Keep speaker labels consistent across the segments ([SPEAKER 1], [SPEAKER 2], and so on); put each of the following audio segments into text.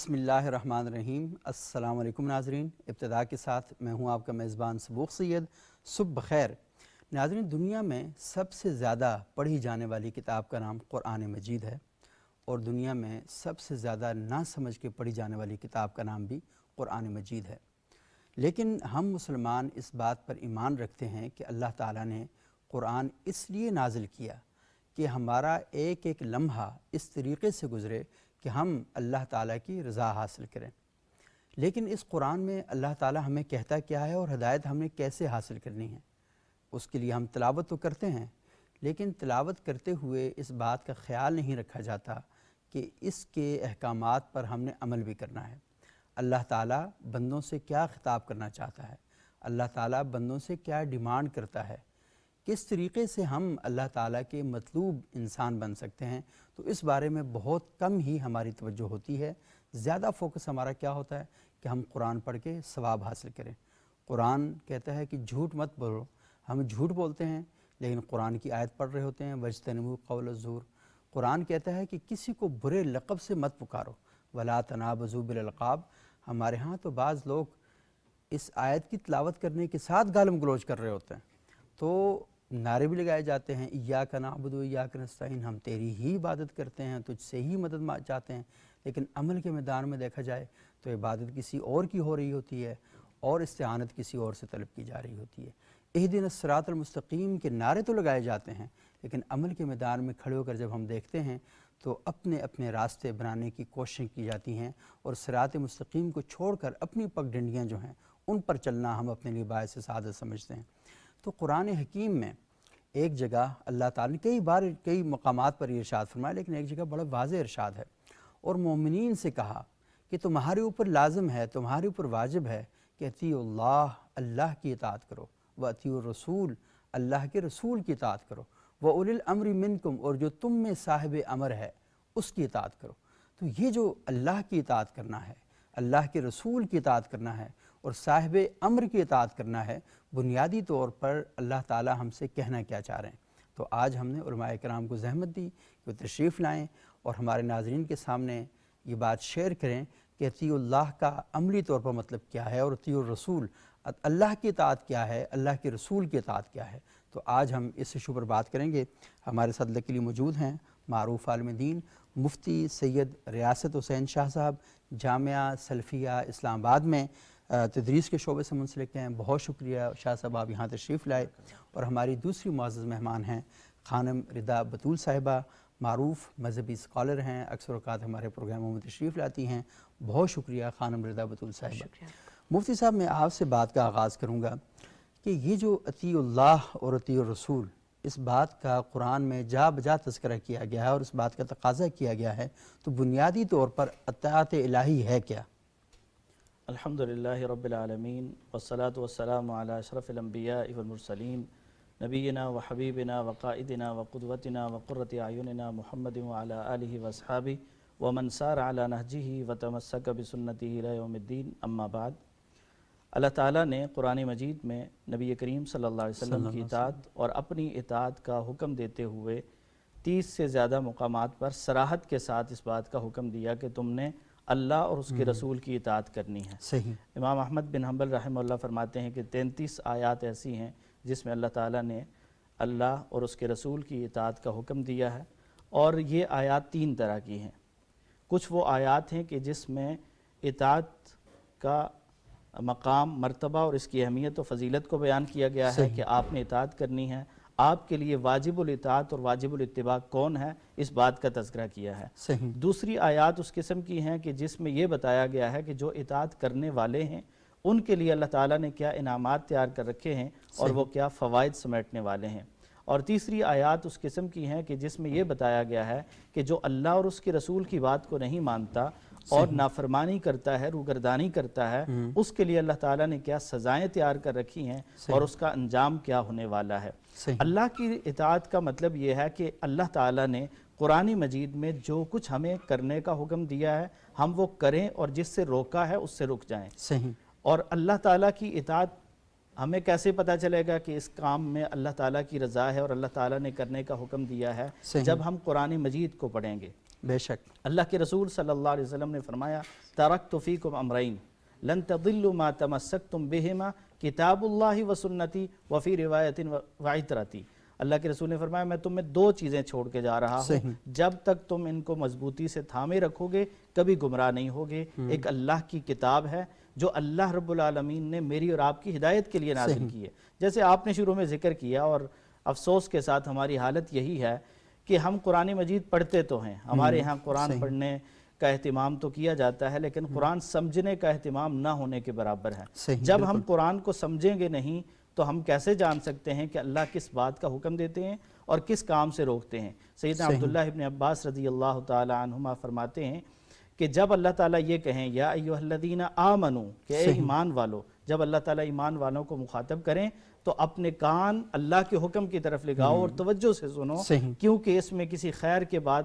[SPEAKER 1] بسم اللہ الرحمن الرحیم۔ السلام علیکم ناظرین، ابتدا کے ساتھ میں ہوں آپ کا میزبان سبوق سید۔ صبح بخیر ناظرین، دنیا میں سب سے زیادہ پڑھی جانے والی کتاب کا نام قرآن مجید ہے، اور دنیا میں سب سے زیادہ نہ سمجھ کے پڑھی جانے والی کتاب کا نام بھی قرآن مجید ہے۔ لیکن ہم مسلمان اس بات پر ایمان رکھتے ہیں کہ اللہ تعالیٰ نے قرآن اس لیے نازل کیا کہ ہمارا ایک ایک لمحہ اس طریقے سے گزرے کہ ہم اللہ تعالیٰ کی رضا حاصل کریں۔ لیکن اس قرآن میں اللہ تعالیٰ ہمیں کہتا کیا ہے اور ہدایت ہمیں کیسے حاصل کرنی ہے، اس کے لیے ہم تلاوت تو کرتے ہیں، لیکن تلاوت کرتے ہوئے اس بات کا خیال نہیں رکھا جاتا کہ اس کے احکامات پر ہم نے عمل بھی کرنا ہے۔ اللہ تعالیٰ بندوں سے کیا خطاب کرنا چاہتا ہے، اللہ تعالیٰ بندوں سے کیا ڈیمانڈ کرتا ہے، کس طریقے سے ہم اللہ تعالیٰ کے مطلوب انسان بن سکتے ہیں، تو اس بارے میں بہت کم ہی ہماری توجہ ہوتی ہے۔ زیادہ فوکس ہمارا کیا ہوتا ہے کہ ہم قرآن پڑھ کے ثواب حاصل کریں۔ قرآن کہتا ہے کہ جھوٹ مت بولو، ہم جھوٹ بولتے ہیں لیکن قرآن کی آیت پڑھ رہے ہوتے ہیں، وَاجْتَنِبُوا قَوْلَ الزُّورِ۔ قرآن کہتا ہے کہ کسی کو برے لقب سے مت پکارو، وَلَا تَنَابَزُوا بِالْأَلْقَابِ۔ ہمارے ہاں تو بعض لوگ اس آیت کی تلاوت کرنے کے ساتھ گالم گلوچ کر رہے ہوتے ہیں، تو نعرے بھی لگائے جاتے ہیں، ایاک نعبد و ایاک نستعین، ہم تیری ہی عبادت کرتے ہیں، تجھ سے ہی مدد چاہتے ہیں، لیکن عمل کے میدان میں دیکھا جائے تو عبادت کسی اور کی ہو رہی ہوتی ہے اور استعانت کسی اور سے طلب کی جا رہی ہوتی ہے۔ اہدنا الصراط المستقیم کے نعرے تو لگائے جاتے ہیں، لیکن عمل کے میدان میں کھڑے ہو کر جب ہم دیکھتے ہیں تو اپنے اپنے راستے بنانے کی کوشش کی جاتی ہیں، اور صراط مستقیم کو چھوڑ کر اپنی پگڈنڈیاں جو ہیں ان پر چلنا ہم اپنے لیے باعث سعادت سمجھتے ہیں۔ تو قرآن حکیم میں ایک جگہ اللہ تعالیٰ نے کئی مقامات پر یہ ارشاد فرمایا، لیکن ایک جگہ بڑا واضح ارشاد ہے، اور مومنین سے کہا کہ تمہارے اوپر لازم ہے، تمہارے اوپر واجب ہے کہ اطیعوا اللہ، اللہ کی اطاعت کرو، واطیعوا الرسول، اللہ کے رسول کی اطاعت کرو، واولی الامر منکم، اور جو تم میں صاحب امر ہے اس کی اطاعت کرو۔ تو یہ جو اللہ کی اطاعت کرنا ہے، اللہ کے رسول کی اطاعت کرنا ہے اور صاحب امر کی اطاعت کرنا ہے، بنیادی طور پر اللہ تعالیٰ ہم سے کہنا کیا چاہ رہے ہیں۔ تو آج ہم نے علماء کرام کو زحمت دی کہ وہ تشریف لائیں اور ہمارے ناظرین کے سامنے یہ بات شیئر کریں کہ اطیع اللہ کا عملی طور پر مطلب کیا ہے، اور اطیع الرسول، اللہ کی اطاعت کیا ہے، اللہ کے رسول کی اطاعت کیا ہے۔ تو آج ہم اس ایشو پر بات کریں گے۔ ہمارے ساتھ کے لیے موجود ہیں معروف عالم دین مفتی سید ریاست حسین شاہ صاحب، جامعہ سلفیہ اسلام آباد میں تدریس کے شعبے سے منسلک ہیں۔ بہت شکریہ شاہ صاحب آپ یہاں تشریف لائے۔ اور ہماری دوسری معزز مہمان ہیں خانم ردا بطول صاحبہ، معروف مذہبی اسکالر ہیں، اکثر اوقات ہمارے پروگراموں میں تشریف لاتی ہیں۔ بہت شکریہ خانم ردا بطول صاحبہ۔ مفتی صاحب، میں آپ سے بات کا آغاز کروں گا کہ یہ جو اطیع اللہ اور اطیع الرسول، اس بات کا قرآن میں جا بجا تذکرہ کیا گیا ہے اور اس بات کا تقاضا کیا گیا ہے، تو بنیادی طور پر اطاعت الہی ہے کیا؟
[SPEAKER 2] الحمدللہ رب العالمین، والصلاة والسلام علی اشرف الانبیاء والمرسلین، نبینا و حبیبنا و قائدنا و قدوتنا و قرۃ اعیننا محمد وعلی آلہ واصحابہ ومن سار علی نہجہ وتمسک بسنتہ الی یوم الدین، اما بعد۔ اللہ تعالیٰ نے قرآن مجید میں نبی کریم صلی اللہ علیہ وسلم کی اطاعت اور اپنی اطاعت کا حکم دیتے ہوئے 30 سے زیادہ مقامات پر صراحت کے ساتھ اس بات کا حکم دیا کہ تم نے اللہ اور اس کے رسول کی اطاعت کرنی ہے۔
[SPEAKER 1] صحیح۔
[SPEAKER 2] امام احمد بن حنبل رحمہ اللہ فرماتے ہیں کہ 33 آیات ایسی ہیں جس میں اللہ تعالیٰ نے اللہ اور اس کے رسول کی اطاعت کا حکم دیا ہے، اور یہ آیات 3 طرح کی ہیں۔ کچھ وہ آیات ہیں کہ جس میں اطاعت کا مقام، مرتبہ اور اس کی اہمیت و فضیلت کو بیان کیا گیا ہے کہ آپ نے اطاعت کرنی ہے، آپ کے لیے واجب الاطاعت اور واجب الاتباع کون ہے، اس بات کا تذکرہ کیا ہے۔
[SPEAKER 1] صحیح۔
[SPEAKER 2] دوسری آیات اس قسم کی ہیں کہ جس میں یہ بتایا گیا ہے کہ جو اطاعت کرنے والے ہیں ان کے لیے اللہ تعالیٰ نے کیا انعامات تیار کر رکھے ہیں اور وہ کیا فوائد سمیٹنے والے ہیں۔ اور تیسری آیات اس قسم کی ہیں کہ جس میں یہ بتایا گیا ہے کہ جو اللہ اور اس کے رسول کی بات کو نہیں مانتا اور نافرمانی کرتا ہے، روگردانی کرتا ہے، اس کے لیے اللہ تعالیٰ نے کیا سزائیں تیار کر رکھی ہیں اور اس کا انجام کیا ہونے والا ہے۔ اللہ کی اطاعت کا مطلب یہ ہے کہ اللہ تعالیٰ نے قرآن مجید میں جو کچھ ہمیں کرنے کا حکم دیا ہے ہم وہ کریں، اور جس سے روکا ہے اس سے رک جائیں۔
[SPEAKER 1] صحیح۔
[SPEAKER 2] اور اللہ تعالیٰ کی اطاعت ہمیں کیسے پتہ چلے گا کہ اس کام میں اللہ تعالیٰ کی رضا ہے اور اللہ تعالیٰ نے کرنے کا حکم دیا ہے؟ جب ہم قرآن مجید کو پڑھیں گے،
[SPEAKER 1] بے شک
[SPEAKER 2] اللہ کے رسول صلی اللہ علیہ وسلم نے فرمایا ترکت فیکم امرین لن تضلوا ما تمسکتم بہما کتاب اللہ و سنتی وفی روایت وعطرتی۔ اللہ کے رسول نے فرمایا میں تمہیں دو چیزیں چھوڑ کے جا رہا ہوں، جب تک تم ان کو مضبوطی سے تھامے رکھو گے کبھی گمراہ نہیں ہوگے۔ ایک اللہ کی کتاب ہے جو اللہ رب العالمین نے میری اور آپ کی ہدایت کے لیے نازل کی ہے۔ جیسے آپ نے شروع میں ذکر کیا، اور افسوس کے ساتھ ہماری حالت یہی ہے کہ ہم قرآن مجید پڑھتے تو ہیں، ہمارے یہاں قرآن پڑھنے کا اہتمام تو کیا جاتا ہے، لیکن قرآن سمجھنے کا اہتمام نہ ہونے کے برابر ہے۔ جب ہم قرآن کو سمجھیں گے نہیں تو ہم کیسے جان سکتے ہیں کہ اللہ کس بات کا حکم دیتے ہیں اور کس کام سے روکتے ہیں؟ سیدنا عبداللہ ابن عباس رضی اللہ تعالی عنہما فرماتے ہیں کہ جب اللہ تعالیٰ یہ کہیں یا ایھا الذین آمنو کہ اے ایمان والو، جب اللہ تعالیٰ ایمان والوں کو مخاطب کریں تو اپنے کان اللہ کے حکم کی طرف لگاؤ اور توجہ سے سنو، کیونکہ اس میں کسی خیر کے بعد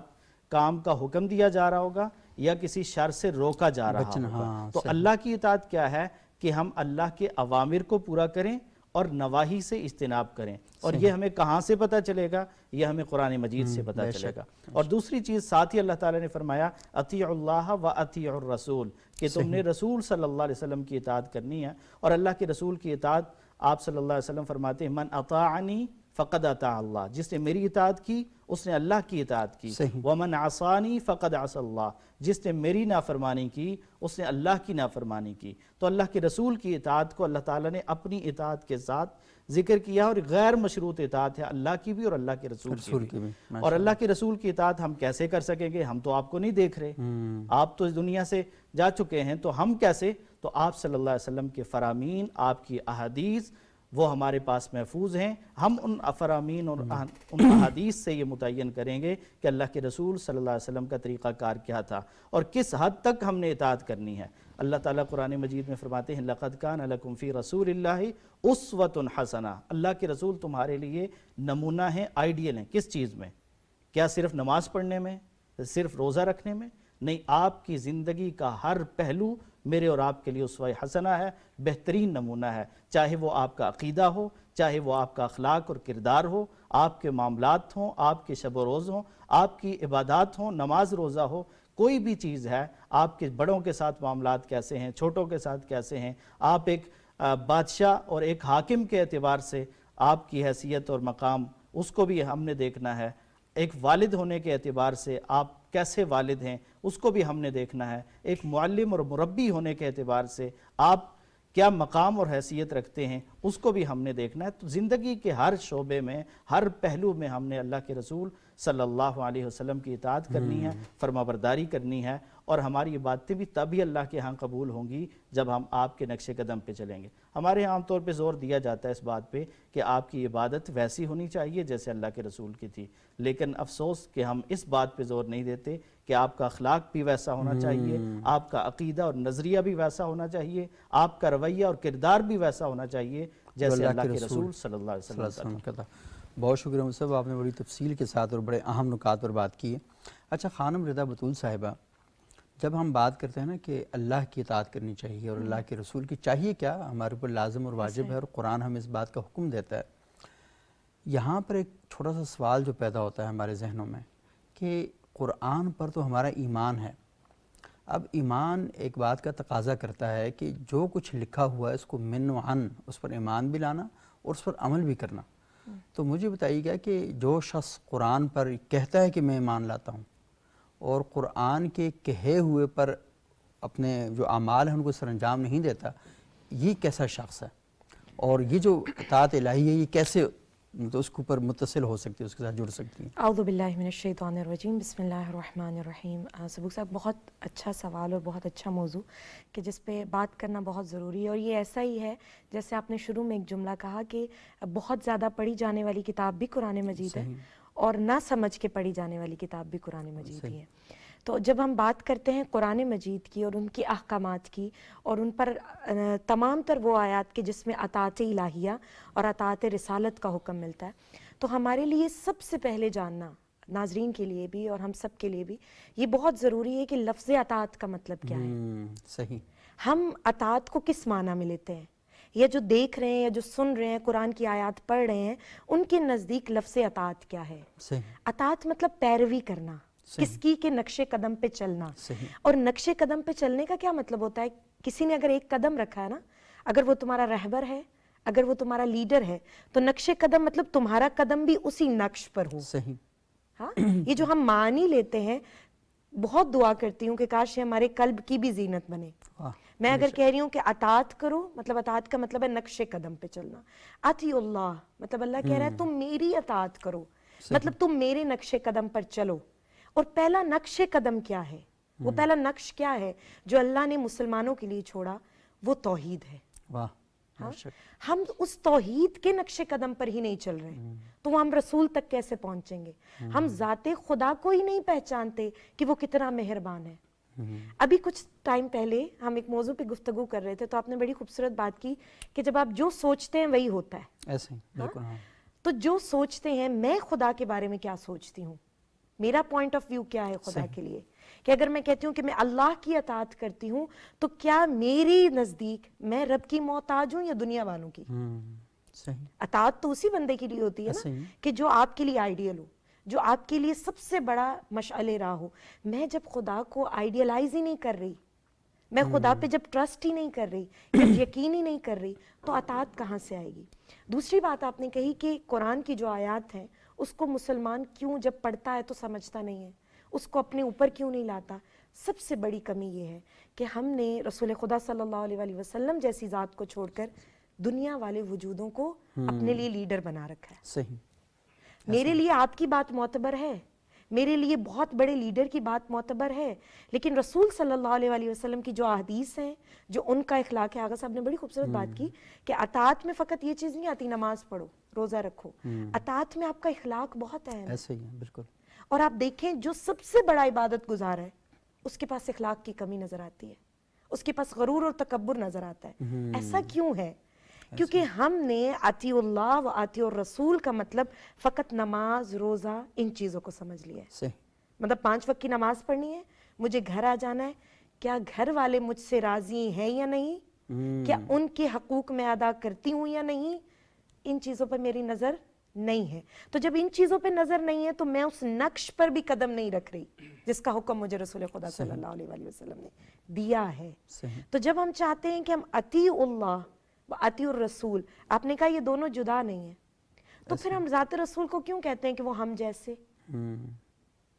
[SPEAKER 2] کام کا حکم دیا جا رہا ہوگا یا کسی شر سے روکا جا رہا ہوگا۔ تو اللہ کی اطاعت کیا ہے کہ ہم اللہ کے اوامر کو پورا کریں اور نواہی سے اجتناب کریں، اور یہ ہمیں کہاں سے پتہ چلے گا؟ یہ ہمیں قرآن مجید سے پتہ چلے گا۔ اور دوسری چیز ساتھ ہی اللہ تعالیٰ نے فرمایا اطیعوا اللہ و اطیعوا الرسول، کہ تم نے رسول صلی اللہ علیہ وسلم کی اطاعت کرنی ہے، اور اللہ کے رسول کی اطاعت آپ صلی اللہ علیہ وسلم فرماتے ہیں من اطاعنی فقد اطاع اللہ، جس نے میری اطاعت کی اس نے اللہ کی اطاعت کی، ومن عصانی فقد عصى اللہ، جس نے میری نافرمانی کی اس نے اللہ کی نافرمانی کی۔ تو اللہ کے رسول کی اطاعت کو اللہ تعالیٰ نے اپنی اطاعت کے ساتھ ذکر کیا، اور غیر مشروط اطاعت ہے اللہ کی بھی اور اللہ کے رسول کی بھی۔ اور اللہ کے رسول کی اطاعت ہم کیسے کر سکیں گے؟ ہم تو آپ کو نہیں دیکھ رہے، آپ تو اس دنیا سے جا چکے ہیں، تو ہم کیسے؟ تو آپ صلی اللہ علیہ وسلم کے فرامین، آپ کی احادیث وہ ہمارے پاس محفوظ ہیں، ہم ان فرامین اور ان احادیث سے یہ متعین کریں گے کہ اللہ کے رسول صلی اللہ علیہ وسلم کا طریقہ کار کیا تھا اور کس حد تک ہم نے اطاعت کرنی ہے۔ اللہ تعالیٰ قرآن مجید میں فرماتے ہیں لَقَدْ كَانَ لَكُمْ فِي رَسُولِ اللَّهِ أُسْوَةٌ حَسَنَةٌ، اللہ کے رسول تمہارے لیے نمونہ ہیں، آئیڈیل ہیں۔ کس چیز میں؟ کیا صرف نماز پڑھنے میں، صرف روزہ رکھنے میں؟ نہیں، آپ کی زندگی کا ہر پہلو میرے اور آپ کے لیے اسوہ حسنہ ہے، بہترین نمونہ ہے، چاہے وہ آپ کا عقیدہ ہو، چاہے وہ آپ کا اخلاق اور کردار ہو، آپ کے معاملات ہوں، آپ کے شب و روز ہوں، آپ کی عبادات ہوں، نماز روزہ ہو، کوئی بھی چیز ہے، آپ کے بڑوں کے ساتھ معاملات کیسے ہیں، چھوٹوں کے ساتھ کیسے ہیں، آپ ایک بادشاہ اور ایک حاکم کے اعتبار سے آپ کی حیثیت اور مقام اس کو بھی ہم نے دیکھنا ہے، ایک والد ہونے کے اعتبار سے آپ کیسے والد ہیں اس کو بھی ہم نے دیکھنا ہے، ایک معلم اور مربی ہونے کے اعتبار سے آپ کیا مقام اور حیثیت رکھتے ہیں اس کو بھی ہم نے دیکھنا ہے۔ تو زندگی کے ہر شعبے میں، ہر پہلو میں ہم نے اللہ کے رسول صلی اللہ علیہ وسلم کی اطاعت کرنی ہے، فرمانبرداری کرنی ہے، اور ہماری یہ باتیں بھی تبھی اللہ کے ہاں قبول ہوں گی جب ہم آپ کے نقش قدم پہ چلیں گے۔ ہمارے یہاں عام طور پہ زور دیا جاتا ہے اس بات پہ کہ آپ کی عبادت ویسی ہونی چاہیے جیسے اللہ کے رسول کی تھی، لیکن افسوس کہ ہم اس بات پہ زور نہیں دیتے کہ آپ کا اخلاق بھی ویسا ہونا چاہیے، آپ کا عقیدہ اور نظریہ بھی ویسا ہونا چاہیے، آپ کا رویہ اور کردار بھی ویسا ہونا چاہیے جیسے اللہ کے رسول صلی اللہ علیہ وسلم کا تھا۔
[SPEAKER 1] بہت شکریہ مصعب، آپ نے بڑی تفصیل کے ساتھ اور بڑے اہم نکات پر بات کی ہے۔ اچھا خانم رضا بطول صاحبہ، جب ہم بات کرتے ہیں نا کہ اللہ کی اطاعت کرنی چاہیے اور اللہ کے رسول کی، چاہیے کیا ہمارے اوپر لازم اور واجب ہے اور قرآن ہمیں اس بات کا حکم دیتا ہے، یہاں پر ایک چھوٹا سا سوال جو پیدا ہوتا ہے ہمارے ذہنوں میں کہ قرآن پر تو ہمارا ایمان ہے، اب ایمان ایک بات کا تقاضا کرتا ہے کہ جو کچھ لکھا ہوا ہے اس کو من و عن اس پر ایمان بھی لانا اور اس پر عمل بھی کرنا۔ تو مجھے بتائیے گا کہ جو شخص قرآن پر کہتا ہے کہ میں ایمان لاتا ہوں اور قرآن کے کہے ہوئے پر اپنے جو اعمال ہیں ان کو سر انجام نہیں دیتا، یہ کیسا شخص ہے؟ اور یہ جو اطاعت الہی ہے یہ کیسے تو اس کے اوپر متصل ہو سکتی ہے، اس کے ساتھ جڑ سکتی ہیں؟
[SPEAKER 3] اعوذ باللہ من الشیطان الرجیم، بسم اللہ الرحمن الرحیم۔ سبوق صاحب بہت اچھا سوال اور بہت اچھا موضوع کہ جس پہ بات کرنا بہت ضروری ہے، اور یہ ایسا ہی ہے جیسے آپ نے شروع میں ایک جملہ کہا کہ بہت زیادہ پڑھی جانے والی کتاب بھی قرآن مجید ہے اور نہ سمجھ کے پڑھی جانے والی کتاب بھی قرآن مجید ہی ہے۔ تو جب ہم بات کرتے ہیں قرآن مجید کی اور ان کی احکامات کی اور ان پر تمام تر وہ آیات کے جس میں اطاعت الہیہ اور اطاعت رسالت کا حکم ملتا ہے، تو ہمارے لیے سب سے پہلے جاننا، ناظرین کے لیے بھی اور ہم سب کے لیے بھی یہ بہت ضروری ہے کہ لفظ اطاعت کا مطلب کیا ہے۔
[SPEAKER 1] صحیح،
[SPEAKER 3] ہم اطاعت کو کس معنی میں لیتے ہیں، یا جو دیکھ رہے ہیں یا جو سن رہے ہیں قرآن کی آیات پڑھ رہے ہیں ان کے نزدیک لفظ اطاعت کیا ہے؟
[SPEAKER 1] صحیح،
[SPEAKER 3] اطاعت مطلب پیروی کرنا، کس کی کے نقش قدم پہ چلنا.
[SPEAKER 1] صحیح.
[SPEAKER 3] اور نقش قدم پہ چلنے کا کیا مطلب ہوتا ہے؟ کسی نے اگر ایک قدم رکھا ہے نا، اگر وہ تمہارا رہبر ہے، اگر وہ تمہارا لیڈر ہے، تو نقش قدم مطلب تمہارا قدم بھی اسی نقش پر ہو.
[SPEAKER 1] صحیح.
[SPEAKER 3] ہاں، یہ جو ہم معنی لیتے ہیں، بہت دعا کرتی ہوں کہ کاش یہ ہمارے قلب کی بھی زینت بنے. میں اگر کہہ رہی ہوں کہ اطاعت کرو، مطلب اطاعت کا مطلب ہے نقش قدم پہ چلنا. اطیعوا اللہ مطلب اللہ کہہ رہا ہے تم میری اطاعت کرو، مطلب تم میرے نقش قدم پر چلو. اور پہلا نقش قدم کیا ہے؟ وہ پہلا نقش کیا ہے جو اللہ نے مسلمانوں کے لیے چھوڑا؟ وہ توحید ہے.
[SPEAKER 1] واہ.
[SPEAKER 3] ہاں؟ ہم اس توحید کے نقش قدم پر ہی نہیں چل رہے تو ہم رسول تک کیسے پہنچیں گے؟ ہم ذات خدا کو ہی نہیں پہچانتے کہ وہ کتنا مہربان ہے. ابھی کچھ ٹائم پہلے ہم ایک موضوع پہ گفتگو کر رہے تھے تو آپ نے بڑی خوبصورت بات کی کہ جب آپ جو سوچتے ہیں وہی ہوتا ہے.
[SPEAKER 1] ایسے ہی بالکل. ہاں.
[SPEAKER 3] تو جو سوچتے ہیں، میں خدا کے بارے میں کیا سوچتی ہوں، میرا پوائنٹ آف ویو کیا ہے خدا کے لیے، کہ اگر میں کہتی ہوں کہ میں اللہ کی اطاعت کرتی ہوں تو کیا میری نزدیک میں رب کی محتاج ہوں یا دنیا والوں کی؟
[SPEAKER 1] صحیح.
[SPEAKER 3] اطاعت تو اسی بندے کے لیے ہوتی ہے نا کہ جو آپ کے لیے آئیڈیل ہو، جو آپ کے لیے سب سے بڑا مشعل راہ ہو. میں جب خدا کو آئیڈیلائز ہی نہیں کر رہی، میں خدا پہ جب ٹرسٹ ہی نہیں کر رہی، جب یقین ہی نہیں کر رہی، تو اطاعت کہاں سے آئے گی؟ دوسری بات آپ نے کہی کہ قرآن کی جو آیات ہیں اس کو مسلمان کیوں جب پڑھتا ہے تو سمجھتا نہیں ہے، اس کو اپنے اوپر کیوں نہیں لاتا؟ سب سے بڑی کمی یہ ہے کہ ہم نے رسول خدا صلی اللہ علیہ وسلم جیسی ذات کو چھوڑ کر دنیا والے وجودوں کو اپنے لیے لیڈر بنا رکھا ہے.
[SPEAKER 1] صحیح.
[SPEAKER 3] میرے لیے آپ کی بات معتبر ہے، میرے لیے بہت بڑے لیڈر کی بات معتبر ہے، لیکن رسول صلی اللہ علیہ وسلم کی جو احادیث ہیں، جو ان کا اخلاق ہے، آغا صاحب نے بڑی خوبصورت بات کی کہ اطاعت میں فقط یہ چیز نہیں آتی نماز پڑھو، روزہ رکھو. اطاعت میں آپ کا اخلاق بہت اہم ہے.
[SPEAKER 1] ایسے ہی ہے بالکل.
[SPEAKER 3] اور آپ دیکھیں جو سب سے بڑا عبادت گزار ہے اس کے پاس اخلاق کی کمی نظر آتی ہے، اس کے پاس غرور اور تکبر نظر آتا ہے. ایسا کیوں ہے؟ کیونکہ ہم نے اطیعوا اللہ و اطیعوا الرسول کا مطلب فقط نماز، روزہ، ان چیزوں کو سمجھ لیا ہے.
[SPEAKER 1] صحیح.
[SPEAKER 3] مطلب 5 وقت کی نماز پڑھنی ہے، مجھے گھر آ جانا ہے، کیا گھر والے مجھ سے راضی ہیں یا نہیں، کیا ان کے حقوق میں ادا کرتی ہوں یا نہیں، ان چیزوں پر میری نظر نہیں ہے. تو جب ان چیزوں پہ نظر نہیں ہے تو میں اس نقش پر بھی قدم نہیں رکھ رہی جس کا حکم مجھے رسول خدا صلی اللہ علیہ وسلم نے دیا ہے. تو جب ہم چاہتے ہیں کہ ہم اطیعوا اللہ و اطیعوا الرسول، آپ نے کہا یہ دونوں جدا نہیں ہیں، تو پھر ہم ذات رسول کو کیوں کہتے ہیں کہ وہ ہم جیسے؟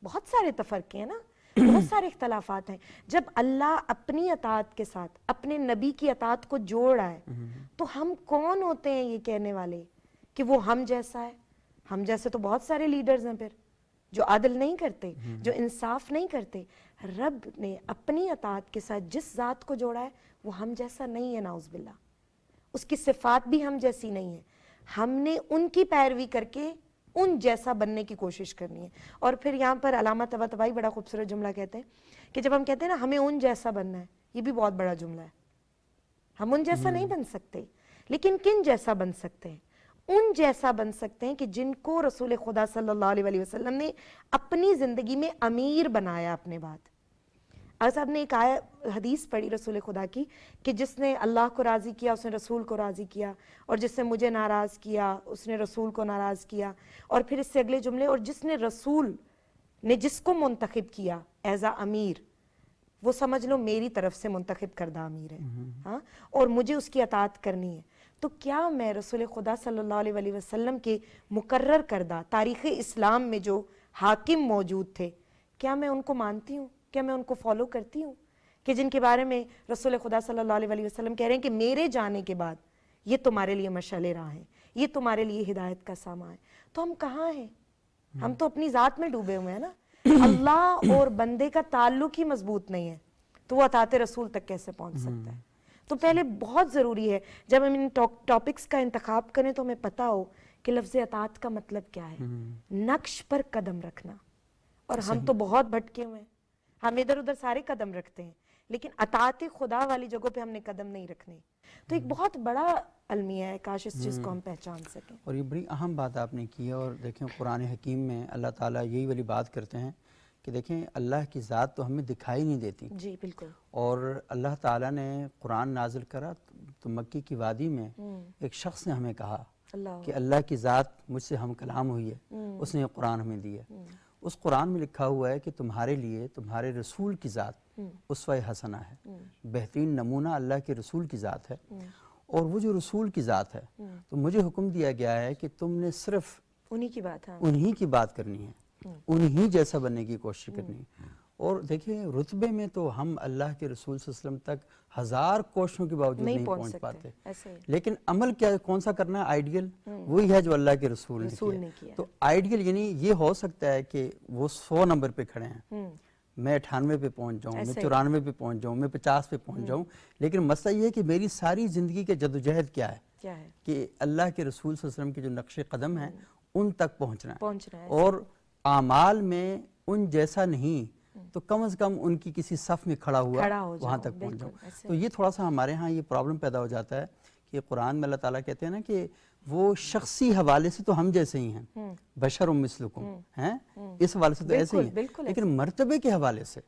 [SPEAKER 3] بہت سارے تفرقے ہیں نا، بہت سارے اختلافات ہیں. جب اللہ اپنی اطاعت کے ساتھ اپنے نبی کی اطاعت کو جوڑ رہا ہے تو ہم کون ہوتے ہیں یہ کہنے والے کہ وہ ہم جیسا ہے؟ ہم جیسے تو بہت سارے لیڈرز ہیں پھر جو عدل نہیں کرتے، جو انصاف نہیں کرتے. رب نے اپنی اطاعت کے ساتھ جس ذات کو جوڑا ہے وہ ہم جیسا نہیں ہے، نعوذ باللہ. اس کی صفات بھی ہم جیسی نہیں ہے. ہم نے ان کی پیروی کر کے ان جیسا بننے کی کوشش کرنی ہے. اور پھر یہاں پر علامہ طباطبائی بڑا خوبصورت جملہ کہتے ہیں کہ جب ہم کہتے ہیں نا ہمیں ان جیسا بننا ہے، یہ بھی بہت بڑا جملہ ہے. ہم ان جیسا نہیں بن سکتے، لیکن کن جیسا بن سکتے ہیں؟ ان جیسا بن سکتے ہیں کہ جن کو رسول خدا صلی اللہ علیہ وسلم نے اپنی زندگی میں امیر بنایا اپنے بعد. صاحب نے ایک حدیث پڑھی رسول خدا کی کہ جس نے اللہ کو راضی کیا اس نے رسول کو راضی کیا، اور جس نے مجھے ناراض کیا اس نے رسول کو ناراض کیا. اور پھر اس سے اگلے جملے، اور جس نے رسول نے جس کو منتخب کیا ایز اے امیر، وہ سمجھ لو میری طرف سے منتخب کردہ امیر ہے. ہاں، اور مجھے اس کی اطاعت کرنی ہے. تو کیا میں رسول خدا صلی اللہ علیہ وسلم کے مقرر کردہ تاریخ اسلام میں جو حاکم موجود تھے، کیا میں ان کو مانتی ہوں؟ کیا میں ان کو فالو کرتی ہوں؟ کہ جن کے بارے میں رسول خدا صلی اللہ علیہ وسلم کہہ رہے ہیں کہ میرے جانے کے بعد یہ تمہارے لیے مشعل راہ ہے، یہ تمہارے لیے ہدایت کا سامان ہے. تو ہم کہاں ہیں؟ ہم تو اپنی ذات میں ڈوبے ہوئے ہیں نا. اللہ اور بندے کا تعلق ہی مضبوط نہیں ہے تو وہ اطاعت رسول تک کیسے پہنچ سکتا ہے؟ تو پہلے بہت ضروری ہے جب ہم ان ٹاپکس کا انتخاب کریں تو ہمیں پتہ ہو کہ لفظ اطاعت کا مطلب کیا ہے. نقش پر قدم رکھنا. اور ہم تو بہت بھٹکے ہوئے ہیں، ہم ادھر ادھر سارے قدم رکھتے ہیں لیکن اطاعت خدا والی جگہوں پہ ہم نے قدم نہیں رکھنے. تو ایک بہت بڑا المیہ ہے، کاش اس چیز کو ہم پہچان سکیں. اور
[SPEAKER 1] یہ بڑی اہم بات آپ نے کی ہے. اور دیکھیں قرآن حکیم میں اللہ تعالیٰ یہی والی بات کرتے ہیں کہ دیکھیں اللہ کی ذات تو ہمیں دکھائی نہیں دیتی.
[SPEAKER 3] جی بالکل.
[SPEAKER 1] اور اللہ تعالیٰ نے قرآن نازل کرا تو مکی کی وادی میں ایک شخص نے ہمیں کہا کہ اللہ کی ذات مجھ سے ہم کلام ہوئی ہے، اس نے یہ قرآن ہمیں دی ہے. اس قرآن میں لکھا ہوا ہے کہ تمہارے لیے تمہارے رسول کی ذات اسوہ حسنہ ہے، بہترین نمونہ اللہ کے رسول کی ذات ہے، اور وہ جو رسول کی ذات ہے تو مجھے حکم دیا گیا ہے کہ تم نے صرف
[SPEAKER 3] انہی کی بات، ہاں
[SPEAKER 1] انہی کی بات کرنی ہے، انہی جیسا بننے کی کوشش کرنی ہے۔ اور دیکھیں رتبے میں تو ہم اللہ کے رسول صلی اللہ علیہ وسلم تک 1000 کوششوں کے باوجود نہیں پہنچ پاتے،
[SPEAKER 3] ایسے ہی
[SPEAKER 1] لیکن عمل کیا کون سا کرنا ہے؟ آئیڈیل وہی ہے جو اللہ کے رسول نے کیا۔ تو آئیڈیل یعنی یہ ہو سکتا ہے کہ وہ 100 نمبر پہ کھڑے ہیں، میں 98 پہ پہنچ جاؤں، میں 94 پہ پہنچ جاؤں، میں 50 پہ پہنچ جاؤں، لیکن مسئلہ یہ ہے کہ میری ساری زندگی کے جدوجہد کیا ہے کہ اللہ کے رسول صلی اللہ علیہ وسلم کے جو نقش قدم ہیں ان تک پہنچنا ہے، اور اعمال میں ان جیسا نہیں تو کم از کم ان کی کسی صف میں کھڑا ہوا وہاں تک پہنچ جاؤں۔ تو یہ تھوڑا سا ہمارے ہاں یہ پرابلم پیدا ہو جاتا ہے کہ قرآن میں اللہ تعالیٰ کہتے ہیں نا کہ وہ شخصی حوالے سے تو ہم جیسے ہی ہیں، بشر مثلکم ہیں، اس حوالے سے تو ایسے ہی ہیں، لیکن مرتبے کے حوالے سے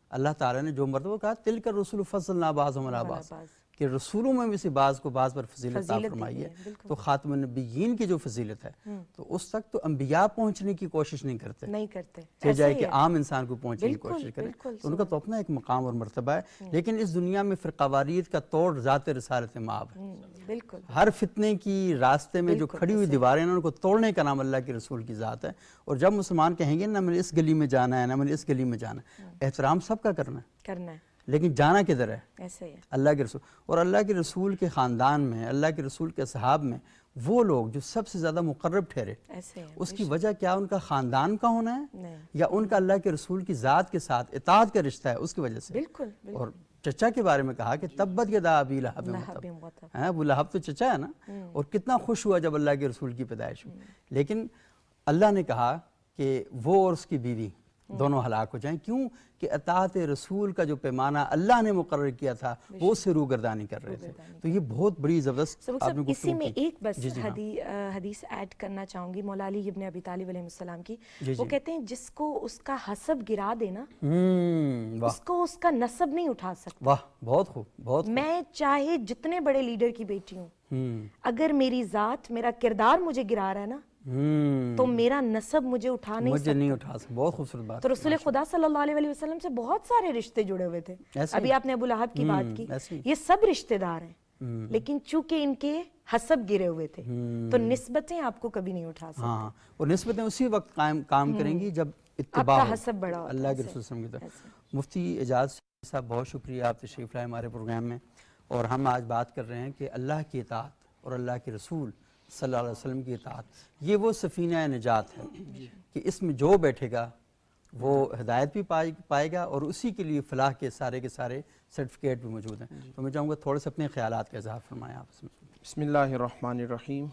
[SPEAKER 1] اللہ تعالیٰ نے جو مرتبہ کہا تلک الرسل فضلنا بعضهم علی بعض، کہ رسولوں میں سے بعض کو بعض پر فضیلت عطا فرمائی ہے، تو خاتم النبیین کی جو فضیلت ہے تو اس تک تو انبیاء پہنچنے کی کوشش نہیں کرتے، چاہے جائے کہ عام انسان کو پہنچنے کی کوشش کرے، تو ان کا تو اپنا ایک مقام اور مرتبہ ہے، لیکن اس دنیا میں فرقواریت کا توڑ ذات رسالت مآب ہے۔ ہر فتنے کی راستے میں جو کھڑی ہوئی دیواریں ہیں ان کو توڑنے کا نام اللہ کے رسول کی ذات ہے، اور جب مسلمان کہیں گے نہ میں نے اس گلی میں جانا ہے، نہ میں نے اس گلی میں جانا ہے، احترام سب کا کرنا ہے، لیکن جانا کدھر ہے؟
[SPEAKER 3] ایسے ہی
[SPEAKER 1] اللہ کے رسول، اور اللہ کے رسول کے خاندان میں، اللہ کے رسول کے اصحاب میں وہ لوگ جو سب سے زیادہ مقرب ٹھہرے، اس کی وجہ کیا ان کا خاندان کا ہونا ہے یا ان کا اللہ کے رسول کی ذات کے ساتھ اطاعت کا رشتہ ہے اس کی وجہ سے؟
[SPEAKER 3] بالکل۔
[SPEAKER 1] اور چچا کے بارے میں کہا کہ تبت یدا ابی لہب وتب، ابو لہب تو چچا ہے نا، اور کتنا خوش ہوا جب اللہ کے رسول کی پیدائش ہوئی، لیکن اللہ نے کہا کہ وہ اور اس کی بیوی دونوں ہلاک ہو جائیں، کیوں کہ اطاعت رسول کا جو پیمانہ اللہ نے مقرر کیا تھا وہ اس سے روگردانی کر رہے تھے۔ تو یہ بہت بڑی زبردست آپ نے
[SPEAKER 3] اسی میں ایک بس حدیث ایڈ کرنا چاہوں گی مولا علی ابن ابی طالب علیہ السلام کی، وہ کہتے ہیں جس کو اس کا حسب گرا دے نا اس کو اس کا نسب نہیں اٹھا سکتا۔
[SPEAKER 1] واہ، بہت خوب، بہت خوب۔
[SPEAKER 3] میں چاہے جتنے بڑے لیڈر کی بیٹی ہوں، اگر میری ذات میرا کردار مجھے گرا رہا ہے نا تو میرا نسب مجھے اٹھا نہیں سکتا۔
[SPEAKER 1] بہت خوبصورت بات۔
[SPEAKER 3] تو رسول خدا صلی اللہ علیہ وسلم سے بہت سارے رشتے جڑے ہوئے تھے، ابھی آپ نے ابو لہب کی بات کی، یہ سب رشتے دار ہیں، لیکن چونکہ ان کے حسب گرے ہوئے تھے تو نسبتیں آپ کو کبھی نہیں اٹھا سکتی۔
[SPEAKER 1] ہاں، اور نسبتیں اسی وقت کام کریں گی جب اتباع ہو
[SPEAKER 3] حسب بڑا
[SPEAKER 1] اللہ کے رسول صلی اللہ علیہ وسلم کی طرف۔ مفتی اعجاز صاحب بہت شکریہ، آپ تشریف لائے ہمارے پروگرام میں، اور ہم آج بات کر رہے ہیں کہ اللہ کی اطاعت اور اللہ کے رسول صلی اللہ علیہ وسلم کی اطاعت یہ وہ سفینہ نجات ہے کہ اس میں جو بیٹھے گا وہ ہدایت بھی پائے گا، اور اسی کے لیے فلاح کے سارے سرٹیفکیٹ بھی موجود ہیں۔ تو میں چاہوں گا تھوڑے سے اپنے خیالات کا اظہار فرمائیں آپ۔
[SPEAKER 4] بسم اللہ الرحمن الرحیم۔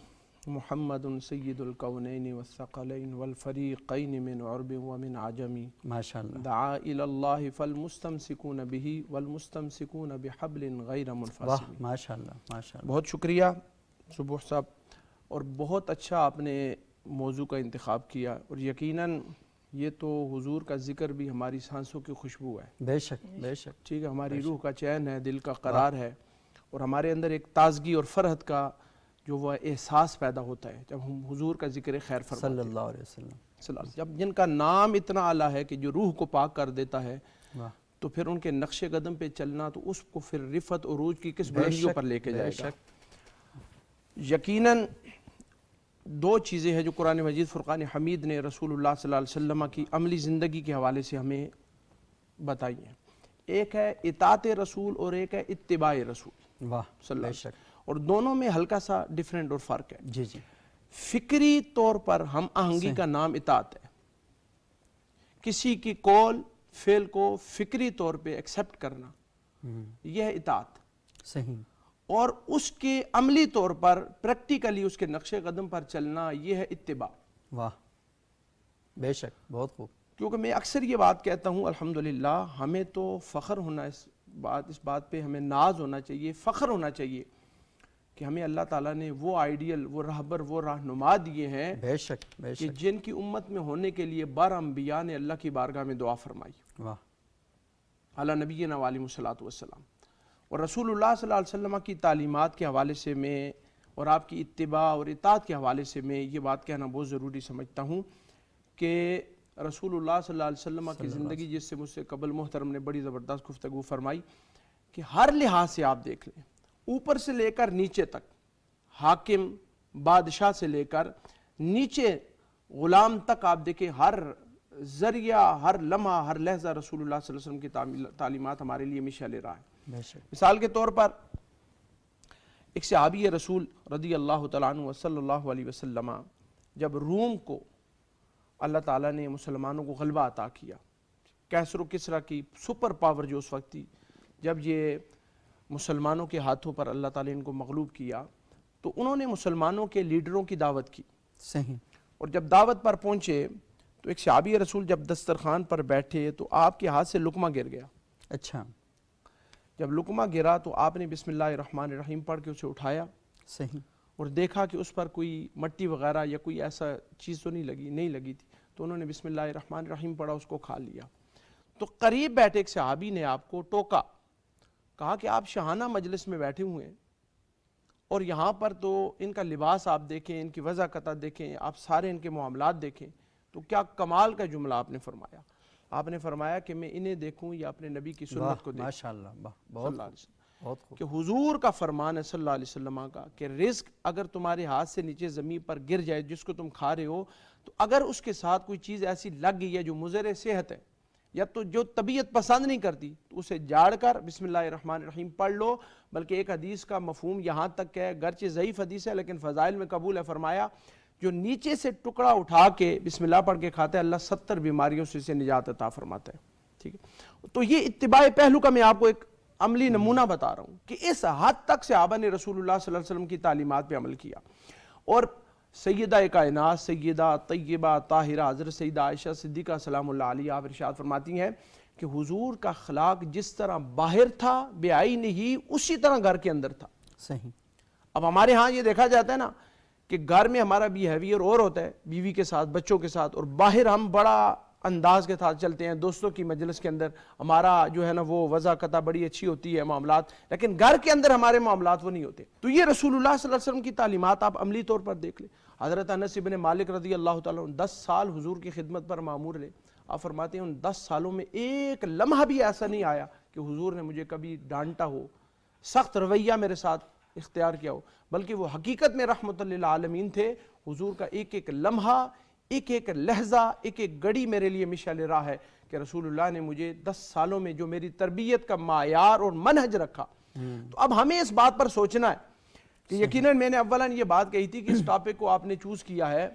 [SPEAKER 4] محمد سید الکونین والثقلین والفریقین من عرب ومن عجم،
[SPEAKER 1] ماشاءاللہ،
[SPEAKER 4] دعا الی اللہ فالمستمسکون بہ والمستمسکون بحبل غیر منفصل۔
[SPEAKER 1] ماشاءاللہ، ماشاءاللہ،
[SPEAKER 4] بہت شکریہ صبح صاحب، اور بہت اچھا آپ نے موضوع کا انتخاب کیا، اور یقیناً یہ تو حضور کا ذکر بھی ہماری سانسوں کی خوشبو ہے،
[SPEAKER 1] بے شک بے شک،
[SPEAKER 4] ٹھیک ہے، ہماری روح کا چین ہے، دل کا قرار ہے، اور ہمارے اندر ایک تازگی اور فرحت کا جو وہ احساس پیدا ہوتا ہے جب ہم حضور کا ذکر خیر فرماتے ہیں
[SPEAKER 1] صلی اللہ علیہ وسلم،
[SPEAKER 4] جب جن کا نام اتنا اعلیٰ ہے کہ جو روح کو پاک کر دیتا ہے، تو پھر ان کے نقش قدم پہ چلنا تو اس کو پھر رفعت عروج کی کس بلندیوں پر لے کے جائے گا۔ یقیناً دو چیزیں ہیں جو قرآن مجید فرقان حمید نے رسول اللہ صلی اللہ علیہ وسلم کی عملی زندگی کے حوالے سے ہمیں بتائی ہیں، ایک ہے اطاعت رسول اور ایک ہے اتباع رسول
[SPEAKER 1] واہ،
[SPEAKER 4] صلی اللہ
[SPEAKER 1] بے
[SPEAKER 4] علیہ وسلم،
[SPEAKER 1] شک،
[SPEAKER 4] اور دونوں میں ہلکا سا ڈیفرنٹ اور فرق ہے۔
[SPEAKER 1] جی جی،
[SPEAKER 4] فکری طور پر ہم آہنگی کا نام اطاعت ہے، کسی کی قول فعل کو فکری طور پہ ایکسیپٹ کرنا یہ ہے اطاعت،
[SPEAKER 1] صحیح،
[SPEAKER 4] اور اس کے عملی طور پر پریکٹیکلی اس کے نقش قدم پر چلنا یہ ہے اتباع۔
[SPEAKER 1] واہ، بے شک، بہت خوب،
[SPEAKER 4] کیونکہ میں اکثر یہ بات کہتا ہوں الحمدللہ ہمیں تو فخر ہونا اس بات پہ ہمیں ناز ہونا چاہیے، فخر ہونا چاہیے کہ ہمیں اللہ تعالیٰ نے وہ آئیڈیل، وہ رہبر، وہ رہنما دیے ہیں
[SPEAKER 1] بے شک بے
[SPEAKER 4] کہ
[SPEAKER 1] شک،
[SPEAKER 4] جن کی امت میں ہونے کے لیے 12 انبیاء نے اللہ کی بارگاہ میں دعا فرمائی،
[SPEAKER 1] واہ،
[SPEAKER 4] علی نبینا علیہ الصلوۃ والسلام، اور رسول اللہ صلی اللہ علیہ وسلم کی تعلیمات کے حوالے سے میں اور آپ کی اتباع اور اطاعت کے حوالے سے میں یہ بات کہنا بہت ضروری سمجھتا ہوں کہ رسول اللہ صلی اللہ علیہ وسلم کی زندگی جس سے مجھ سے قبل محترم نے بڑی زبردست گفتگو فرمائی کہ ہر لحاظ سے آپ دیکھ لیں، اوپر سے لے کر نیچے تک، حاکم بادشاہ سے لے کر نیچے غلام تک آپ دیکھیں، ہر ذریعہ، ہر لمحہ، ہر لحظہ رسول اللہ صلی اللہ علیہ وسلم کی تعلیمات ہمارے لیے مشعل راہ ہے۔ مثال کے طور پر ایک صحابی رسول رضی اللہ تعالیٰ عنہ صلی اللہ علیہ وسلم جب روم کو اللہ تعالیٰ نے مسلمانوں کو غلبہ عطا کیا، کیسر و کسریٰ کی سپر پاور جو اس وقت تھی، جب یہ مسلمانوں کے ہاتھوں پر اللہ تعالیٰ نے ان کو مغلوب کیا تو انہوں نے مسلمانوں کے لیڈروں کی دعوت کی۔
[SPEAKER 1] صحیح۔
[SPEAKER 4] اور جب دعوت پر پہنچے تو ایک صحابی رسول جب دسترخوان پر بیٹھے تو آپ کے ہاتھ سے لقمہ گر گیا۔
[SPEAKER 1] اچھا۔
[SPEAKER 4] جب لقمہ گرا تو آپ نے بسم اللہ الرحمن الرحیم پڑھ کے اسے اٹھایا،
[SPEAKER 1] صحیح،
[SPEAKER 4] اور دیکھا کہ اس پر کوئی مٹی وغیرہ یا کوئی ایسا چیز تو نہیں لگی تھی، تو انہوں نے بسم اللہ الرحمن الرحیم پڑھا، اس کو کھا لیا۔ تو قریب بیٹھے ایک صحابی نے آپ کو ٹوکا، کہا کہ آپ شاہانہ مجلس میں بیٹھے ہوئے ہیں اور یہاں پر تو ان کا لباس آپ دیکھیں، ان کی وضاحت دیکھیں، آپ سارے ان کے معاملات دیکھیں، تو کیا کمال کا جملہ آپ نے فرمایا۔ آپ نے فرمایا کہ میں انہیں دیکھوں یا اپنے نبی کی سنت کو دیکھوں۔
[SPEAKER 1] ماشاءاللہ، بہت بہت خوب۔
[SPEAKER 4] کہ حضور کا فرمان ہے صلی اللہ علیہ وسلم کا کہ رزق اگر تمہارے ہاتھ سے نیچے زمین پر گر جائے جس کو تم کھا رہے ہو، تو اگر اس کے ساتھ کوئی چیز ایسی لگ گئی ہے جو مضر صحت ہے یا تو جو طبیعت پسند نہیں کرتی، تو اسے جاڑ کر بسم اللہ الرحمن الرحیم پڑھ لو۔ بلکہ ایک حدیث کا مفہوم یہاں تک ہے، گرچہ ضعیف حدیث ہے لیکن فضائل میں قبول ہے، فرمایا جو نیچے سے ٹکڑا اٹھا کے بسم اللہ پڑھ کے کھاتا ہے، اللہ 70 بیماریوں سے اسے نجات عطا فرماتا ہے۔ ٹھیک ہے، تو یہ اتباع پہلو کا میں آپ کو ایک عملی نمونہ بتا رہا ہوں کہ اس حد تک صحابہ نے رسول اللہ صلی اللہ علیہ وسلم کی تعلیمات پہ عمل کیا۔ اور سیدہ کائنات، سیدہ طیبہ طاہرہ حضرت سیدہ عائشہ صدیقہ سلام اللہ علیہ آپ ارشاد فرماتی ہیں کہ حضور کا اخلاق جس طرح باہر تھا بے آئین ہی، اسی طرح گھر کے اندر تھا۔
[SPEAKER 1] صحیح۔
[SPEAKER 4] اب ہمارے ہاں یہ دیکھا جاتا ہے نا کہ گھر میں ہمارا بیہیویئر اور ہوتا ہے بیوی کے ساتھ، بچوں کے ساتھ، اور باہر ہم بڑا انداز کے ساتھ چلتے ہیں، دوستوں کی مجلس کے اندر ہمارا جو ہے نا وہ وضاحت بڑی اچھی ہوتی ہے معاملات، لیکن گھر کے اندر ہمارے معاملات وہ نہیں ہوتے۔ تو یہ رسول اللہ صلی اللہ علیہ وسلم کی تعلیمات آپ عملی طور پر دیکھ لیں۔ حضرت انس بن مالک رضی اللہ تعالیٰ عنہ 10 سال حضور کی خدمت پر معمور رہے۔ آپ فرماتے ہیں ان 10 سالوں میں ایک لمحہ بھی ایسا نہیں آیا کہ حضور نے مجھے کبھی ڈانٹا ہو، سخت رویہ میرے ساتھ اختیار کیا ہو، بلکہ وہ حقیقت میں رحمت للعالمین تھے۔ حضور کا ایک ایک لمحہ، ایک ایک لحظہ، ایک ایک گھڑی میرے لیے مشعل راہ ہے کہ رسول اللہ نے مجھے 10 سالوں میں جو میری تربیت کا معیار اور منہج رکھا۔ تو اب ہمیں اس بات پر سوچنا ہے کہ یقیناً میں نے اولاً یہ بات کہی تھی کہ اس ٹاپک کو آپ نے چوز کیا ہے،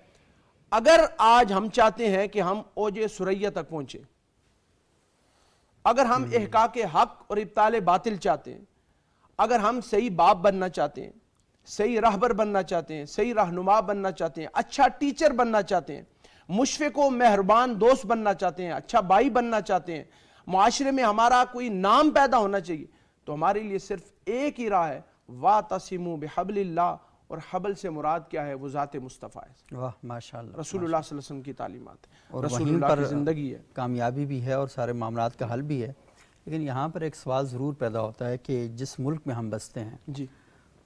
[SPEAKER 4] اگر آج ہم چاہتے ہیں کہ ہم اوج ثریہ تک پہنچے، اگر ہم احقاق حق اور ابطال باطل چاہتے ہیں، اگر ہم صحیح باپ بننا چاہتے ہیں، صحیح رہبر بننا چاہتے ہیں، صحیح رہنما بننا چاہتے ہیں، اچھا ٹیچر بننا چاہتے ہیں، مشفق و مہربان دوست بننا چاہتے ہیں، اچھا بھائی بننا چاہتے ہیں، معاشرے میں ہمارا کوئی نام پیدا ہونا چاہیے، تو ہمارے لیے صرف ایک ہی راہ ہے، وَاعْتَصِمُوا بِحَبْلِ اللَّهِ، اور حبل سے مراد کیا ہے؟ وہ ذات مصطفیٰ ہے،
[SPEAKER 1] واہ ماشاءاللہ،
[SPEAKER 4] رسول اللہ صلی اللہ علیہ وسلم کی تعلیمات ہے،
[SPEAKER 1] اور
[SPEAKER 4] رسول
[SPEAKER 1] وہیں
[SPEAKER 4] اللہ
[SPEAKER 1] پر
[SPEAKER 4] کی زندگی ہے۔
[SPEAKER 1] کامیابی بھی ہے اور سارے معاملات کا حل بھی ہے۔ لیکن یہاں پر ایک سوال ضرور پیدا ہوتا ہے کہ جس ملک میں ہم بستے ہیں،
[SPEAKER 4] جی،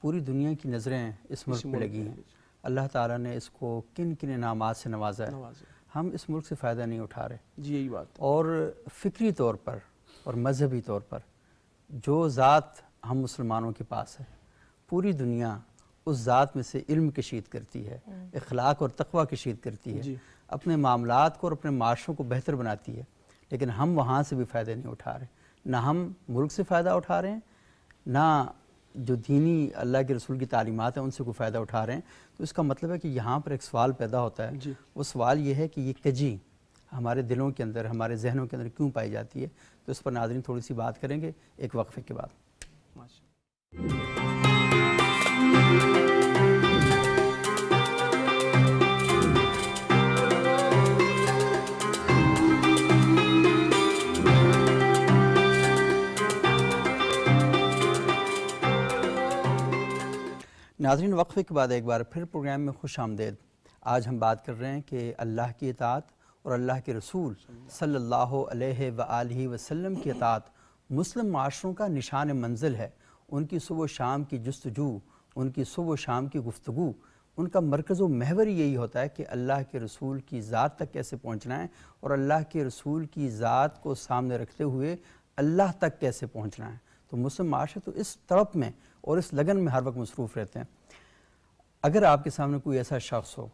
[SPEAKER 1] پوری دنیا کی نظریں اس ملک پہ لگی ہیں، اللہ تعالیٰ نے اس کو کن کن انعامات سے نوازا ہے، ہم اس ملک سے فائدہ نہیں اٹھا رہے۔
[SPEAKER 4] جی یہی بات۔
[SPEAKER 1] اور فکری طور پر اور مذہبی طور پر جو ذات ہم مسلمانوں کے پاس ہے، پوری دنیا اس ذات میں سے علم کشید کرتی ہے، اخلاق اور تقوی کشید کرتی ہے، اپنے معاملات کو اور اپنے معاشروں کو بہتر بناتی ہے، لیکن ہم وہاں سے بھی فائدہ نہیں اٹھا رہے۔ نہ ہم ملک سے فائدہ اٹھا رہے ہیں، نہ جو دینی اللہ کے رسول کی تعلیمات ہیں ان سے کوئی فائدہ اٹھا رہے ہیں۔ تو اس کا مطلب ہے کہ یہاں پر ایک سوال پیدا ہوتا ہے، وہ سوال یہ ہے کہ یہ کجی ہمارے دلوں کے اندر، ہمارے ذہنوں کے اندر کیوں پائی جاتی ہے؟ تو اس پر ناظرین تھوڑی سی بات کریں گے ایک وقفے کے بعد۔ ناظرین وقفے کے بعد ایک بار پھر پروگرام میں خوش آمدید۔ آج ہم بات کر رہے ہیں کہ اللہ کی اطاعت اور اللہ کے رسول صلی اللہ علیہ وآلہ وسلم کی اطاعت مسلم معاشروں کا نشان منزل ہے۔ ان کی صبح و شام کی جستجو، ان کی صبح و شام کی گفتگو ان کا مرکز و محور یہی ہوتا ہے کہ اللہ کے رسول کی ذات تک کیسے پہنچنا ہے اور اللہ کے رسول کی ذات کو سامنے رکھتے ہوئے اللہ تک کیسے پہنچنا ہے۔ تو مسلم معاشرے تو اس تڑپ میں اور اس لگن میں ہر وقت مصروف رہتے ہیں۔ اگر آپ کے سامنے کوئی ایسا شخص ہو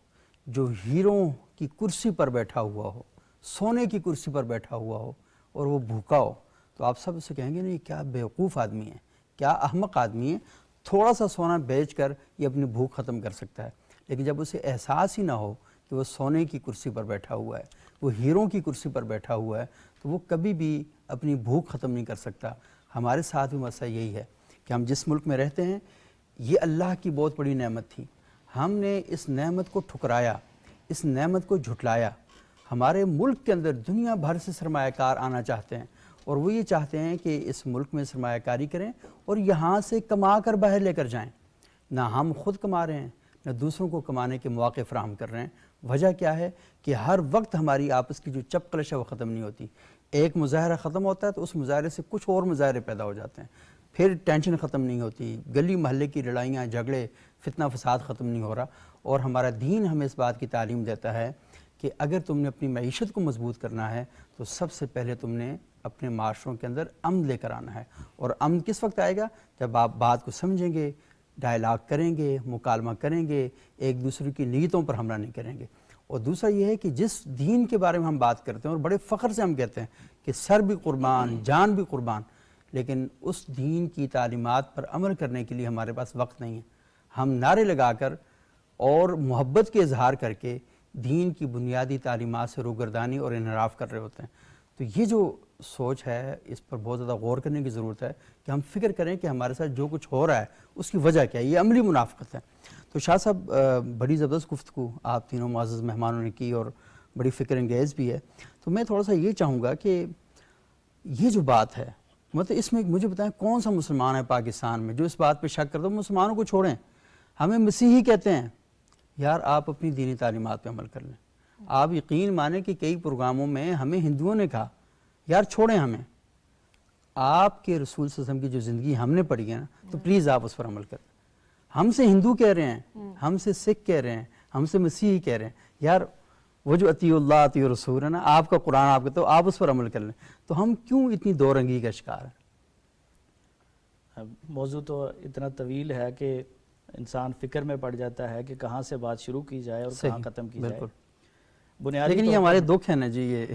[SPEAKER 1] جو ہیروں کی کرسی پر بیٹھا ہوا ہو، سونے کی کرسی پر بیٹھا ہوا ہو اور وہ بھوکا ہو، تو آپ سب اسے کہیں گے نہیں کیا بیوقوف آدمی ہے، کیا احمق آدمی ہے، تھوڑا سا سونا بیچ کر یہ اپنی بھوک ختم کر سکتا ہے۔ لیکن جب اسے احساس ہی نہ ہو کہ وہ سونے کی کرسی پر بیٹھا ہوا ہے، وہ ہیروں کی کرسی پر بیٹھا ہوا ہے، تو وہ کبھی بھی اپنی بھوک ختم نہیں کر سکتا۔ ہمارے ساتھ بھی مسئلہ یہی ہے کہ ہم جس ملک میں رہتے ہیں یہ اللہ کی بہت بڑی نعمت تھی، ہم نے اس نعمت کو ٹھکرایا، اس نعمت کو جھٹلایا۔ ہمارے ملک کے اندر دنیا بھر سے سرمایہ کار آنا چاہتے ہیں اور وہ یہ چاہتے ہیں کہ اس ملک میں سرمایہ کاری کریں اور یہاں سے کما کر باہر لے کر جائیں۔ نہ ہم خود کما رہے ہیں نہ دوسروں کو کمانے کے مواقع فراہم کر رہے ہیں۔ وجہ کیا ہے کہ ہر وقت ہماری آپس کی جو چپقلش ہے وہ ختم نہیں ہوتی۔ ایک مظاہرہ ختم ہوتا ہے تو اس مظاہرے سے کچھ اور مظاہرے پیدا ہو جاتے ہیں، پھر ٹینشن ختم نہیں ہوتی، گلی محلے کی لڑائیاں جھگڑے فتنہ فساد ختم نہیں ہو رہا۔ اور ہمارا دین ہمیں اس بات کی تعلیم دیتا ہے کہ اگر تم نے اپنی معیشت کو مضبوط کرنا ہے تو سب سے پہلے تم نے اپنے معاشروں کے اندر امن لے کر آنا ہے۔ اور امن کس وقت آئے گا؟ جب آپ بات کو سمجھیں گے، ڈائلاگ کریں گے، مکالمہ کریں گے، ایک دوسرے کی نیتوں پر حملہ نہیں کریں گے۔ اور دوسرا یہ ہے کہ جس دین کے بارے میں ہم بات کرتے ہیں اور بڑے فخر سے ہم کہتے ہیں کہ سر بھی قربان، جان بھی قربان، لیکن اس دین کی تعلیمات پر عمل کرنے کے لیے ہمارے پاس وقت نہیں ہے۔ ہم نعرے لگا کر اور محبت کے اظہار کر کے دین کی بنیادی تعلیمات سے روگردانی اور انحراف کر رہے ہوتے ہیں۔ تو یہ جو سوچ ہے اس پر بہت زیادہ غور کرنے کی ضرورت ہے کہ ہم فکر کریں کہ ہمارے ساتھ جو کچھ ہو رہا ہے اس کی وجہ کیا ہے۔ یہ عملی منافقت ہے۔ تو شاہ صاحب بڑی زبردست گفتگو آپ تینوں معزز مہمانوں نے کی اور بڑی فکر انگیز بھی ہے۔ تو میں تھوڑا سا یہ چاہوں گا کہ یہ جو بات ہے مطلب اس میں مجھے بتائیں کون سا مسلمان ہے پاکستان میں جو اس بات پہ شک کرتا ہے؟ مسلمانوں کو چھوڑیں، ہمیں مسیحی کہتے ہیں، یار آپ اپنی دینی تعلیمات پہ عمل کر لیں۔ آپ یقین مانیں کہ کئی پروگراموں میں ہمیں ہندوؤں نے کہا یار چھوڑیں ہمیں، آپ کے رسول صلی اللہ علیہ وسلم کی جو زندگی ہم نے پڑھی ہے نا تو پلیز آپ اس پر عمل کریں۔ ہم سے ہندو کہہ رہے ہیں، ہم سے سکھ کہہ رہے ہیں، ہم سے مسیحی کہہ رہے ہیں، یار وہ جو اطیع اللہ اطیع رسول ہے نا، آپ کا قرآن آپ کہتے ہو، آپ اس پر عمل کر لیں۔ تو ہم کیوں اتنی دو رنگی کا شکار ہیں؟
[SPEAKER 2] موضوع تو اتنا طویل ہے کہ انسان فکر میں پڑ جاتا ہے کہ کہاں سے بات شروع کی جائے اور کہاں ختم کی جائے۔ بنیادی
[SPEAKER 1] لیکن یہ ہمارے دکھ ہیں نا جی یہ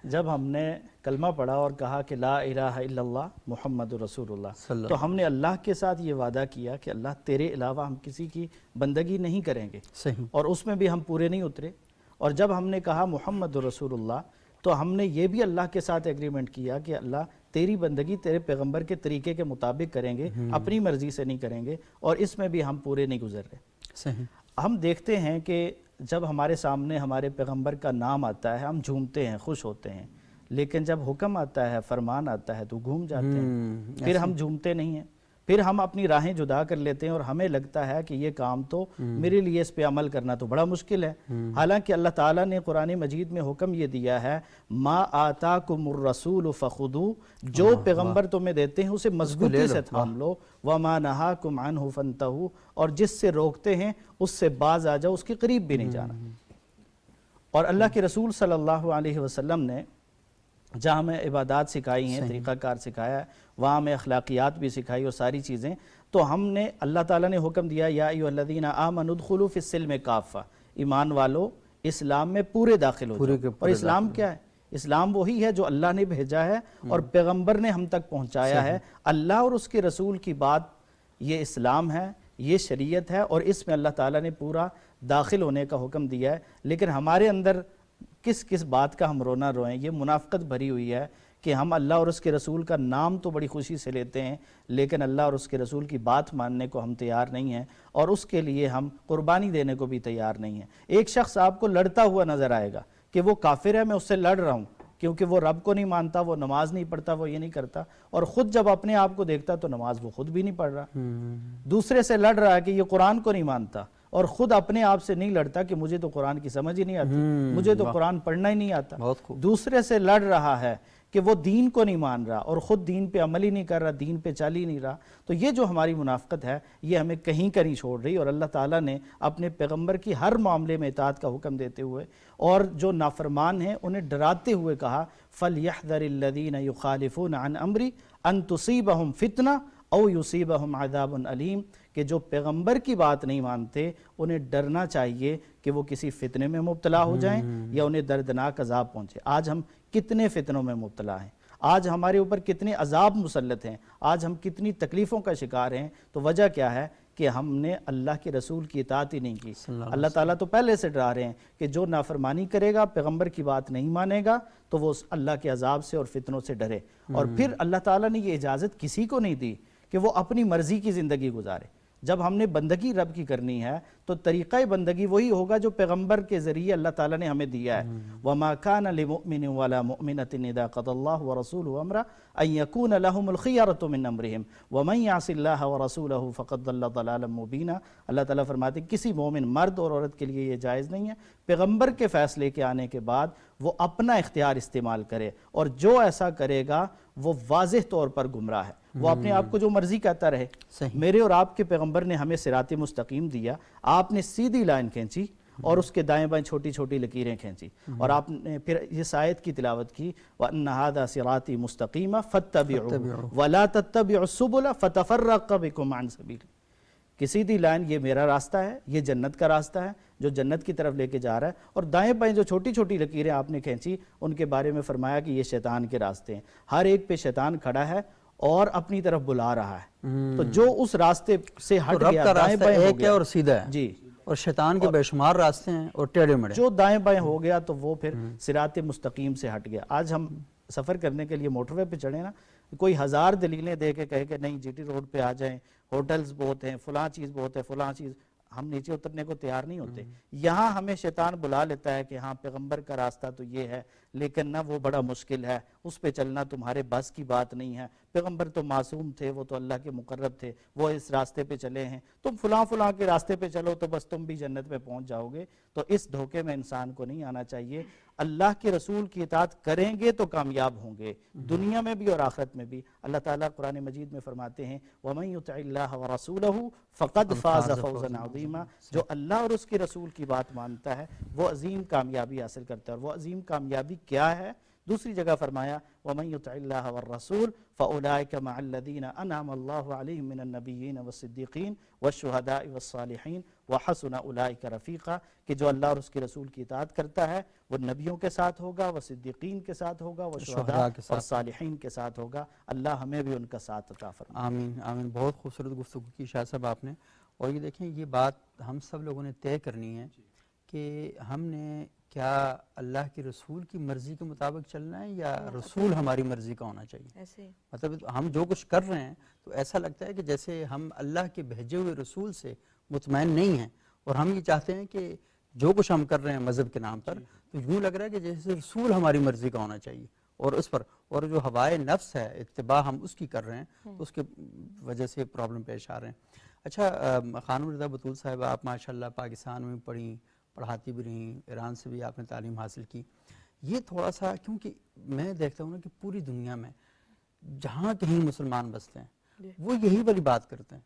[SPEAKER 2] جب ہم نے کلمہ پڑھا اور کہا کہ لا الہ الا اللہ محمد رسول اللہ، تو ہم نے اللہ کے ساتھ یہ وعدہ کیا کہ اللہ تیرے علاوہ ہم کسی کی بندگی نہیں کریں گے،
[SPEAKER 1] صحیح،
[SPEAKER 2] اور اس میں بھی ہم پورے نہیں اترے۔ اور جب ہم نے کہا محمد رسول اللہ تو ہم نے یہ بھی اللہ کے ساتھ ایگریمنٹ کیا کہ اللہ تیری بندگی تیرے پیغمبر کے طریقے کے مطابق کریں گے، اپنی مرضی سے نہیں کریں گے، اور اس میں بھی ہم پورے نہیں گزر رہے۔
[SPEAKER 1] صحیح،
[SPEAKER 2] ہم دیکھتے ہیں کہ جب ہمارے سامنے ہمارے پیغمبر کا نام آتا ہے ہم جھومتے ہیں، خوش ہوتے ہیں، لیکن جب حکم آتا ہے، فرمان آتا ہے تو گھوم جاتے ہیں، پھر ہم جھومتے نہیں ہیں، پھر ہم اپنی راہیں جدا کر لیتے ہیں اور ہمیں لگتا ہے کہ یہ کام تو میرے لیے اس پہ عمل کرنا تو بڑا مشکل ہے۔ حالانکہ اللہ تعالیٰ نے قرآن مجید میں حکم یہ دیا ہے ما آتاکم الرسول فخذو، جو پیغمبر تمہیں دیتے ہیں اسے مضبوطی سے تھام لو، وما نہاکم عنہ فانتہوا، اور جس سے روکتے ہیں اس سے باز آ جاؤ، اس کے قریب بھی نہیں جانا۔ اور اللہ کے رسول صلی اللہ علیہ وسلم نے جہاں ہمیں عبادات سکھائی ہیں، طریقہ کار سکھایا ہے، وہاں ہمیں اخلاقیات بھی سکھائی اور ساری چیزیں، تو ہم نے اللہ تعالیٰ نے حکم دیا یا ایھا الذین آمنوا ادخلوا فی السلم کافہ، ایمان والو اسلام میں پورے داخل ہو جاؤ۔ اور اسلام کیا ہے؟ اسلام وہی ہے جو اللہ نے بھیجا ہے اور پیغمبر نے ہم تک پہنچایا ہے۔ اللہ اور اس کے رسول کی بات یہ اسلام ہے، یہ شریعت ہے، اور اس میں اللہ تعالیٰ نے پورا داخل ہونے کا حکم دیا ہے۔ لیکن ہمارے اندر کس کس بات کا ہم رونا روئیں، یہ منافقت بھری ہوئی ہے کہ ہم اللہ اور اس کے رسول کا نام تو بڑی خوشی سے لیتے ہیں لیکن اللہ اور اس کے رسول کی بات ماننے کو ہم تیار نہیں ہیں، اور اس کے لیے ہم قربانی دینے کو بھی تیار نہیں ہیں۔ ایک شخص آپ کو لڑتا ہوا نظر آئے گا کہ وہ کافر ہے، میں اس سے لڑ رہا ہوں کیونکہ وہ رب کو نہیں مانتا، وہ نماز نہیں پڑھتا، وہ یہ نہیں کرتا، اور خود جب اپنے آپ کو دیکھتا تو نماز وہ خود بھی نہیں پڑھ رہا، دوسرے سے لڑ رہا ہے کہ یہ قرآن کو نہیں مانتا، اور خود اپنے آپ سے نہیں لڑتا کہ مجھے تو قرآن کی سمجھ ہی نہیں آتی، مجھے تو قرآن پڑھنا ہی نہیں آتا،
[SPEAKER 1] بہت خوب۔
[SPEAKER 2] دوسرے سے لڑ رہا ہے کہ وہ دین کو نہیں مان رہا اور خود دین پہ عمل ہی نہیں کر رہا، دین پہ چل ہی نہیں رہا، تو یہ جو ہماری منافقت ہے یہ ہمیں کہیں کا نہیں چھوڑ رہی۔ اور اللہ تعالیٰ نے اپنے پیغمبر کی ہر معاملے میں اطاعت کا حکم دیتے ہوئے اور جو نافرمان ہیں انہیں ڈراتے ہوئے کہا فَلْيَحْذَرِ الَّذِينَ يُخَالِفُونَ عَنْ أَمْرِي أَن تُصِيبَهُمْ فِتْنَةٌ أَوْ يُصِيبَهُمْ عَذَابٌ أَلِيمٌ، کہ جو پیغمبر کی بات نہیں مانتے انہیں ڈرنا چاہیے کہ وہ کسی فتنے میں مبتلا ہو جائیں یا انہیں دردناک عذاب پہنچے۔ آج ہم کتنے فتنوں میں مبتلا ہیں، آج ہمارے اوپر کتنے عذاب مسلط ہیں، آج ہم کتنی تکلیفوں کا شکار ہیں، تو وجہ کیا ہے کہ ہم نے اللہ کے رسول کی اطاعت ہی نہیں کی۔ اللہ تعالیٰ تو پہلے سے ڈرا رہے ہیں کہ جو نافرمانی کرے گا، پیغمبر کی بات نہیں مانے گا، تو وہ اللہ کے عذاب سے اور فتنوں سے ڈرے۔ اور پھر اللہ تعالیٰ نے یہ اجازت کسی کو نہیں دی کہ وہ اپنی مرضی کی زندگی گزارے۔ جب ہم نے بندگی رب کی کرنی ہے تو طریقہ بندگی وہی ہوگا جو پیغمبر کے ذریعے اللہ تعالیٰ نے ہمیں دیا ہے۔ وَمَا كَانَ لِمُؤْمِنٍ وَلَا مُؤْمِنَةٍ إِذَا قَضَى اللَّهُ وَرَسُولُهُ أَمْرًا أَن يَكُونَ لَهُمُ الْخِيَرَةُ مِنْ أَمْرِهِمْ وَمَنْ يَعْصِ اللَّهَ وَرَسُولَهُ فَقَدْ ضَلَّ ضَلَالًا مُبِينًا۔ اللہ تعالیٰ فرماتے ہیں کسی مومن مرد اور عورت کے لیے یہ جائز نہیں ہے پیغمبر کے فیصلے کے آنے کے بعد وہ اپنا اختیار استعمال کرے، اور جو ایسا کرے گا وہ واضح طور پر گمراہ ہے، وہ اپنے آپ کو جو مرضی کہتا رہے۔ میرے اور آپ کے پیغمبر نے ہمیں صراط مستقیم دیا، آپ نے سیدھی لائن کھینچی اور اس کے دائیں بائیں چھوٹی چھوٹی لکیریں کھینچی، اور آپ نے پھر اس آیت کی تلاوت کی وَأَنَّ هَذَا صِرَاطِي مُسْتَقِيمًا فَاتَّبِعُوهُ وَلَا تَتَّبِعُوا السُّبُلَ فَتَفَرَّقَ بِكُمْ عَنْ سَبِيلِهِ، کہ سیدھی لائن یہ میرا راستہ ہے، یہ جنت کا راستہ ہے جو جنت کی طرف لے کے جا رہا ہے، اور دائیں بائیں جو چھوٹی چھوٹی لکیریں آپ نے کھینچی ان کے بارے میں فرمایا کہ یہ شیطان کے راستے ہیں، ہر ایک پہ شیطان کھڑا ہے اور اپنی طرف بلا رہا ہے۔ تو جو اس راستے سے ہٹ
[SPEAKER 1] رب
[SPEAKER 2] گیا،
[SPEAKER 1] کا
[SPEAKER 2] دائیں
[SPEAKER 1] راستہ
[SPEAKER 2] بائیں ہو
[SPEAKER 1] ایک ہے
[SPEAKER 2] گیا،
[SPEAKER 1] اور سیدھا ہے،
[SPEAKER 2] جی،
[SPEAKER 1] اور شیطان کے بے شمار راستے ہیں اور ٹیڑھے مڑے،
[SPEAKER 2] جو دائیں بائیں ہو گیا تو وہ پھر صراط مستقیم سے ہٹ گیا۔ آج ہم سفر کرنے کے لیے موٹر وے پہ چڑھیں نا، کوئی ہزار دلیلیں دے کے کہے کہ نہیں جی ٹی روڈ پہ آ جائیں، ہوٹلز بہت ہیں، فلاں چیز بہت ہے، فلاں چیز، ہم نیچے اترنے کو تیار نہیں ہوتے۔ یہاں ہمیں شیطان بلا لیتا ہے کہ ہاں پیغمبر کا راستہ تو یہ ہے لیکن نہ وہ بڑا مشکل ہے، اس پہ چلنا تمہارے بس کی بات نہیں ہے، پیغمبر تو معصوم تھے، وہ تو اللہ کے مقرب تھے، وہ اس راستے پہ چلے ہیں، تم فلاں فلاں کے راستے پہ چلو تو بس تم بھی جنت میں پہنچ جاؤ گے۔ تو اس دھوکے میں انسان کو نہیں آنا چاہیے۔ اللہ کے رسول کی اطاعت کریں گے تو کامیاب ہوں گے، دنیا میں بھی اور آخرت میں بھی۔ اللہ تعالیٰ قرآن مجید میں فرماتے ہیں وَمَن يُطِعِ اللَّهَ وَرَسُولَهُ فَقَدْ فَازَ فَوْزًا عَظِيمًا، جو اللہ اور اس کے رسول کی بات مانتا ہے وہ عظیم کامیابی حاصل کرتا ہے۔ اور وہ عظیم کامیابی کیا ہے؟ دوسری جگہ فرمایا وَمَن يُطِعِ اللَّهَ وَالرَّسُولَ فَأُولَٰئِكَ مَعَ الَّذِينَ أَنْعَمَ اللَّهُ عَلَيْهِم مِّنَ النَّبِيِّينَ وَالصِّدِّيقِينَ وَالشُّهَدَاءِ وَالصَّالِحِينَ وَحَسُنَ أُولَٰئِكَ رَفِيقًا، کہ جو اللہ اور اس کے رسول کی اطاعت کرتا ہے وہ نبیوں کے ساتھ ہوگا، وہ صدیقین کے ساتھ ہوگا، وہ شہداء اور صالحین کے ساتھ ہوگا۔ اللہ ہمیں بھی ان کا ساتھ عطا فرمائے۔
[SPEAKER 1] آمین آمین۔ بہت خوبصورت گفتگو کی شاہ صاحب آپ نے، اور یہ دیکھیں یہ بات ہم سب لوگوں نے طے کرنی ہے کہ ہم نے کیا اللہ کے رسول کی مرضی کے مطابق چلنا ہے یا رسول ہماری مرضی کا ہونا چاہیے۔
[SPEAKER 3] ایسے
[SPEAKER 1] مطلب ہم جو کچھ کر رہے ہیں تو ایسا لگتا ہے کہ جیسے ہم اللہ کے بھیجے ہوئے رسول سے مطمئن نہیں ہیں، اور ہم یہ چاہتے ہیں کہ جو کچھ ہم کر رہے ہیں مذہب کے نام پر تو یوں لگ رہا ہے کہ جیسے رسول ہماری مرضی کا ہونا چاہیے، اور اس پر اور جو ہوائے نفس ہے اتباع ہم اس کی کر رہے ہیں تو اس کے وجہ سے پرابلم پیش آ رہے ہیں۔ اچھا خانم رضا بطول صاحبہ، آپ ماشاءاللہ پاکستان میں پڑھیں، پڑھاتی بھی رہیں، ایران سے بھی آپ نے تعلیم حاصل کی، یہ تھوڑا سا کیونکہ میں دیکھتا ہوں نا کہ پوری دنیا میں جہاں کہیں مسلمان بستے ہیں وہ یہی والی بات کرتے ہیں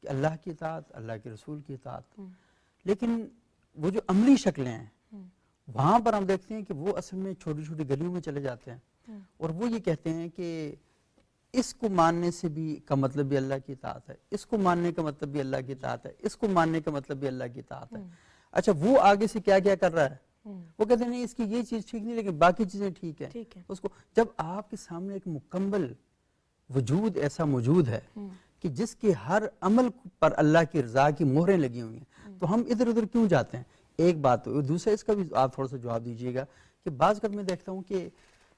[SPEAKER 1] کہ اللہ کی اطاعت، اللہ کے رسول کی اطاعت، لیکن وہ جو عملی شکلیں ہیں وہاں پر ہم دیکھتے ہیں کہ وہ اصل میں چھوٹی چھوٹی گلیوں میں چلے جاتے ہیں اور وہ یہ کہتے ہیں کہ اس کو ماننے سے بھی کا مطلب بھی اللہ کی اطاعت ہے، اس کو ماننے کا مطلب بھی اللہ کی اطاعت ہے، اس کو ماننے کا مطلب بھی اللہ کی اطاعت ہے۔ اچھا وہ آگے سے کیا کیا کر رہا ہے؟ وہ کہتے ہیں نہیں اس کی یہ چیز ٹھیک نہیں لیکن باقی چیزیں ٹھیک ہیں۔ اس کو جب آپ کے سامنے ایک مکمل وجود ایسا موجود ہے کہ جس کے ہر عمل پر اللہ کی رضا کی مہریں لگی ہوئی ہیں تو ہم ادھر ادھر کیوں جاتے ہیں؟ ایک بات تو دوسرا اس کا بھی آپ تھوڑا سا جواب دیجئے گا کہ بعض وقت میں دیکھتا ہوں کہ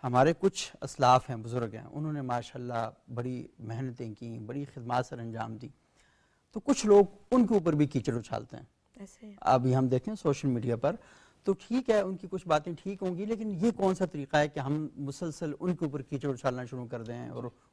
[SPEAKER 1] ہمارے کچھ اسلاف ہیں، بزرگ ہیں، انہوں نے ماشاءاللہ بڑی محنتیں کی، بڑی خدمات سر انجام دی، تو کچھ لوگ ان کے اوپر بھی کیچڑ اچھالتے ہیں۔ ابھی ہم دیکھیں سوشل میڈیا پر تو ٹھیک ہے ان کی کچھ باتیں ٹھیک ہوں گی، لیکن یہ کون سا طریقہ ہے کہ ہم مسلسل ان کے اوپر کیچڑ اچھالنا شروع کر دیں اور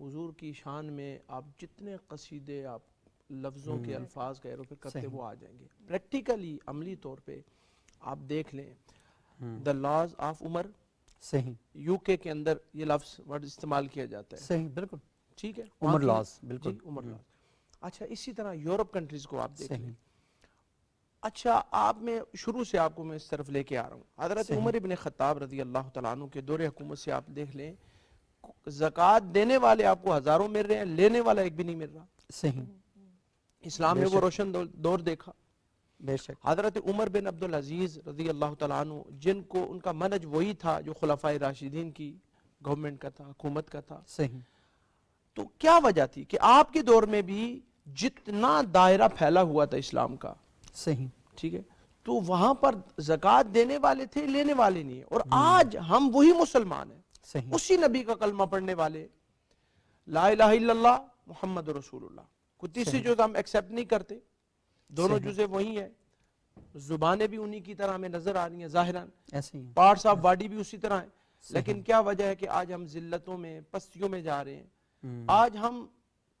[SPEAKER 4] حضور کی شان میں آپ جتنے قصیدے آپ لفظوں کے الفاظ کا ایروپے کرتے وہ آ جائیں گے. پریکٹیکلی عملی طور پہ آپ دیکھ لیں دا لاز آف عمر،
[SPEAKER 1] صحیح،
[SPEAKER 4] یو کے اندر یہ لفظ ورڈ استعمال کیا جاتا ہے.
[SPEAKER 1] صحیح، بالکل
[SPEAKER 4] ٹھیک ہے،
[SPEAKER 1] عمر
[SPEAKER 4] باقی-
[SPEAKER 1] لاز، بالکل
[SPEAKER 4] جی عمر لاز. اچھا اسی طرح یورپ کنٹریز کو آپ دیکھ
[SPEAKER 1] صحیح،
[SPEAKER 4] لیں. اچھا آپ میں شروع سے آپ کو میں اس طرف لے کے آ رہا ہوں. حضرت عمر ابن خطاب رضی اللہ تعالیٰ عنہ کے دور حکومت سے آپ دیکھ لیں زکوٰۃ دینے والے آپ کو ہزاروں مل رہے ہیں، لینے والا ایک بھی نہیں مل رہا.
[SPEAKER 1] صحیح،
[SPEAKER 4] اسلام نے وہ روشن دور دیکھا.
[SPEAKER 1] بے شک،
[SPEAKER 4] حضرت عمر بن عبدالعزیز رضی اللہ تعالیٰ عنہ جن کو ان کا منہج وہی تھا جو خلفائے راشدین کی گورنمنٹ کا تھا، حکومت کا تھا.
[SPEAKER 1] صحیح،
[SPEAKER 4] تو کیا وجہ تھی کہ آپ کے دور میں بھی جتنا دائرہ پھیلا ہوا تھا اسلام کا،
[SPEAKER 1] صحیح،
[SPEAKER 4] ٹھیک ہے، تو وہاں پر زکوٰۃ دینے والے تھے، لینے والے نہیں ہیں. اور آج ہم وہی مسلمان ہیں،
[SPEAKER 1] صحیح،
[SPEAKER 4] اسی نبی کا کلمہ پڑھنے والے، لا الہ الا اللہ محمد رسول اللہ. کوئی تیسری جز ہم ایکسیپٹ نہیں کرتے، دونوں جزیں وہی ہیں، زبانیں بھی انہی کی طرح ہمیں نظر آ رہی ہیں ظاہراً،
[SPEAKER 1] ایسے ہی،
[SPEAKER 4] پارٹس آف باڈی بھی اسی طرح ہیں. لیکن کیا وجہ ہے کہ آج ہم ذلتوں میں پستیوں میں جا رہے ہیں، آج ہم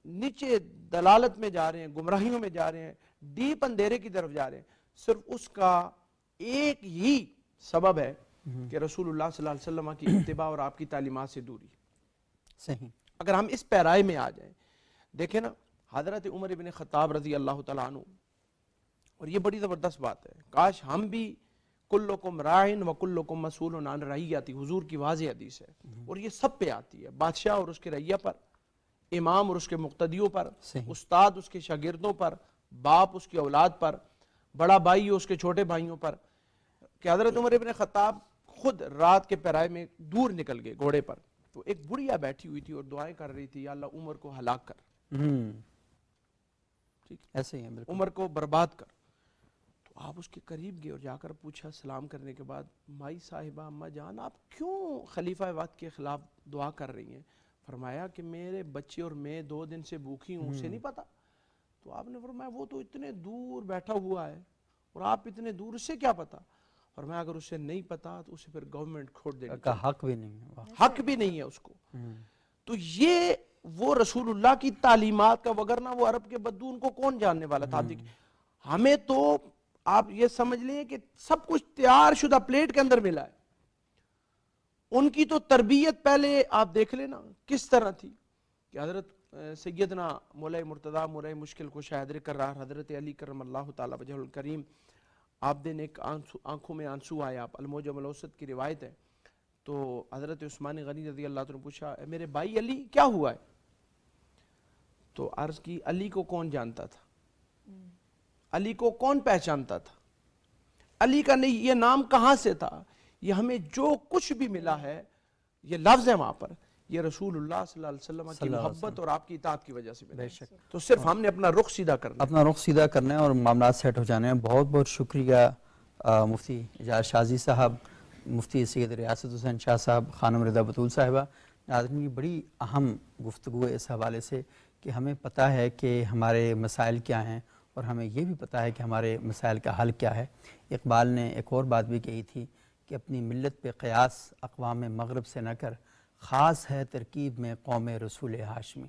[SPEAKER 4] نیچے دلالت میں جا رہے ہیں، گمراہیوں میں جا رہے ہیں، ڈیپ اندھیرے کی طرف جا رہے ہیں. صرف اس کا ایک ہی سبب ہے کہ رسول اللہ صلی اللہ علیہ وسلم کی اتباع اور آپ کی تعلیمات سے دوری.
[SPEAKER 1] صحیح،
[SPEAKER 4] اگر ہم اس پیرائے میں آ جائیں، دیکھیں نا حضرت عمر ابن خطاب رضی اللہ تعالیٰ عنہ، اور یہ بڑی زبردست بات ہے، کاش ہم بھی کلکم راعٍ وکلکم مسئول عن رعیتہ، حضور کی واضح حدیث ہے، اور یہ سب پہ آتی ہے، بادشاہ اور اس کے رعیہ پر، امام اور اس کے مقتدیوں پر،
[SPEAKER 1] صحیح،
[SPEAKER 4] استاد اس کے شاگردوں پر، باپ اس کی اولاد پر، بڑا بھائی اس کے چھوٹے بھائیوں پر. کہ حضرت عمر ابن خطاب خود رات کے پیرائے میں دور نکل گئے گھوڑے پر، تو ایک بڑھیا بیٹھی ہوئی تھی اور دعائیں کر رہی تھی، یا اللہ عمر کو ہلاک کر، ٹھیک،
[SPEAKER 1] ایسے ہی ہے، بالکل،
[SPEAKER 4] عمر کو برباد کر. تو آپ اس کے قریب گئے اور جا کر پوچھا سلام کرنے کے بعد، مائی صاحبہ اماں جان آپ کیوں خلیفہ وقت کے خلاف دعا کر رہی ہیں؟ فرمایا کہ میرے بچے اور میں 2 دن سے بھوکی ہوں، اسے نہیں پتا. تو آپ نے فرمایا وہ تو اتنے دور بیٹھا ہوا ہے اور آپ اتنے دور، اس سے کیا پتا؟ فرمایا اگر اسے نہیں پتا تو اسے پھر گورنمنٹ کھوڑ دینی
[SPEAKER 1] کا
[SPEAKER 4] چاہیے،
[SPEAKER 1] حق بھی نہیں ہے، واہ،
[SPEAKER 4] حق بھی نہیں ہے اس کو. تو یہ وہ رسول اللہ کی تعلیمات کا، وگرنہ وہ عرب کے بدو ان کو کون جاننے والا تھا. ہمیں تو آپ یہ سمجھ لیں کہ سب کچھ تیار شدہ پلیٹ کے اندر ملا ہے. ان کی تو تربیت پہلے آپ دیکھ لینا کس طرح تھی کہ حضرت سیدنا مولا مرتضیٰ مولا مشکل کو شاہدر کرار حضرت علی کرم اللہ تعالی وجہ الکریم، آپ دن ایک آنکھوں میں آنسو آیا. آپ الموجم الاوسط کی روایت ہے. تو حضرت عثمان غنی رضی اللہ عنہ نے پوچھا میرے بھائی علی کیا ہوا ہے؟ تو عرض کی علی کو کون جانتا تھا، علی کو کون پہچانتا تھا، علی کا نہیں یہ نام کہاں سے تھا؟ یہ ہمیں جو کچھ بھی ملا ہے، یہ لفظ ہے وہاں پر، یہ رسول اللہ صلی اللہ علیہ وسلم کی محبت اور آپ کی اطاعت کی وجہ سے ملا. تو صرف ہم نے اپنا رخ سیدھا کرنا،
[SPEAKER 1] اپنا رخ سیدھا کرنا ہے اور معاملات سیٹ ہو جانے ہیں. بہت بہت شکریہ مفتی اعجاز شازی صاحب، مفتی سید ریاست حسین شاہ صاحب، خانم رضا بطول صاحبہ. ناظرین یہ بڑی اہم گفتگو ہے اس حوالے سے کہ ہمیں پتہ ہے کہ ہمارے مسائل کیا ہیں اور ہمیں یہ بھی پتہ ہے کہ ہمارے مسائل کا حل کیا ہے. اقبال نے ایک اور بات بھی کہی تھی کہ اپنی ملت پہ قیاس اقوام مغرب سے نہ کر، خاص ہے ترکیب میں قوم رسول ہاشمی.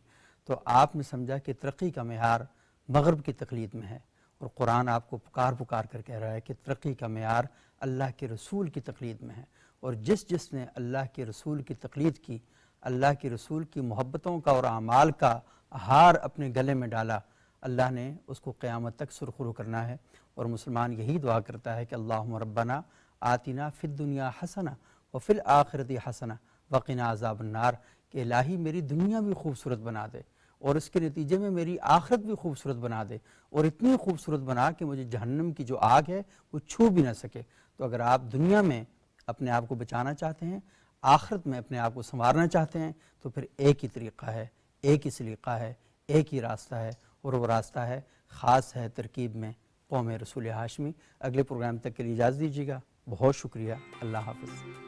[SPEAKER 1] تو آپ نے سمجھا کہ ترقی کا معیار مغرب کی تقلید میں ہے، اور قرآن آپ کو پکار کر کہہ رہا ہے کہ ترقی کا معیار اللہ کے رسول کی تقلید میں ہے. اور جس نے اللہ کے رسول کی تقلید کی، اللہ کے رسول کی محبتوں کا اور اعمال کا ہار اپنے گلے میں ڈالا، اللہ نے اس کو قیامت تک سرخرو کرنا ہے. اور مسلمان یہی دعا کرتا ہے کہ اللہم ربنا آتنا فی الدنیا حسنہ وفی الآخرۃ حسنہ وقنا عذاب النار، کہ الہی میری دنیا بھی خوبصورت بنا دے اور اس کے نتیجے میں میری آخرت بھی خوبصورت بنا دے، اور اتنی خوبصورت بنا کہ مجھے جہنم کی جو آگ ہے وہ چھو بھی نہ سکے. تو اگر آپ دنیا میں اپنے آپ کو بچانا چاہتے ہیں، آخرت میں اپنے آپ کو سنوارنا چاہتے ہیں، تو پھر ایک ہی طریقہ ہے، ایک ہی سلیقہ ہے، ایک ہی راستہ ہے، اور وہ راستہ ہے خاص ہے ترکیب میں قوم رسول ہاشمی. اگلے پروگرام تک کے لیے اجازت دیجیے گا. بہت شکریہ. اللہ حافظ.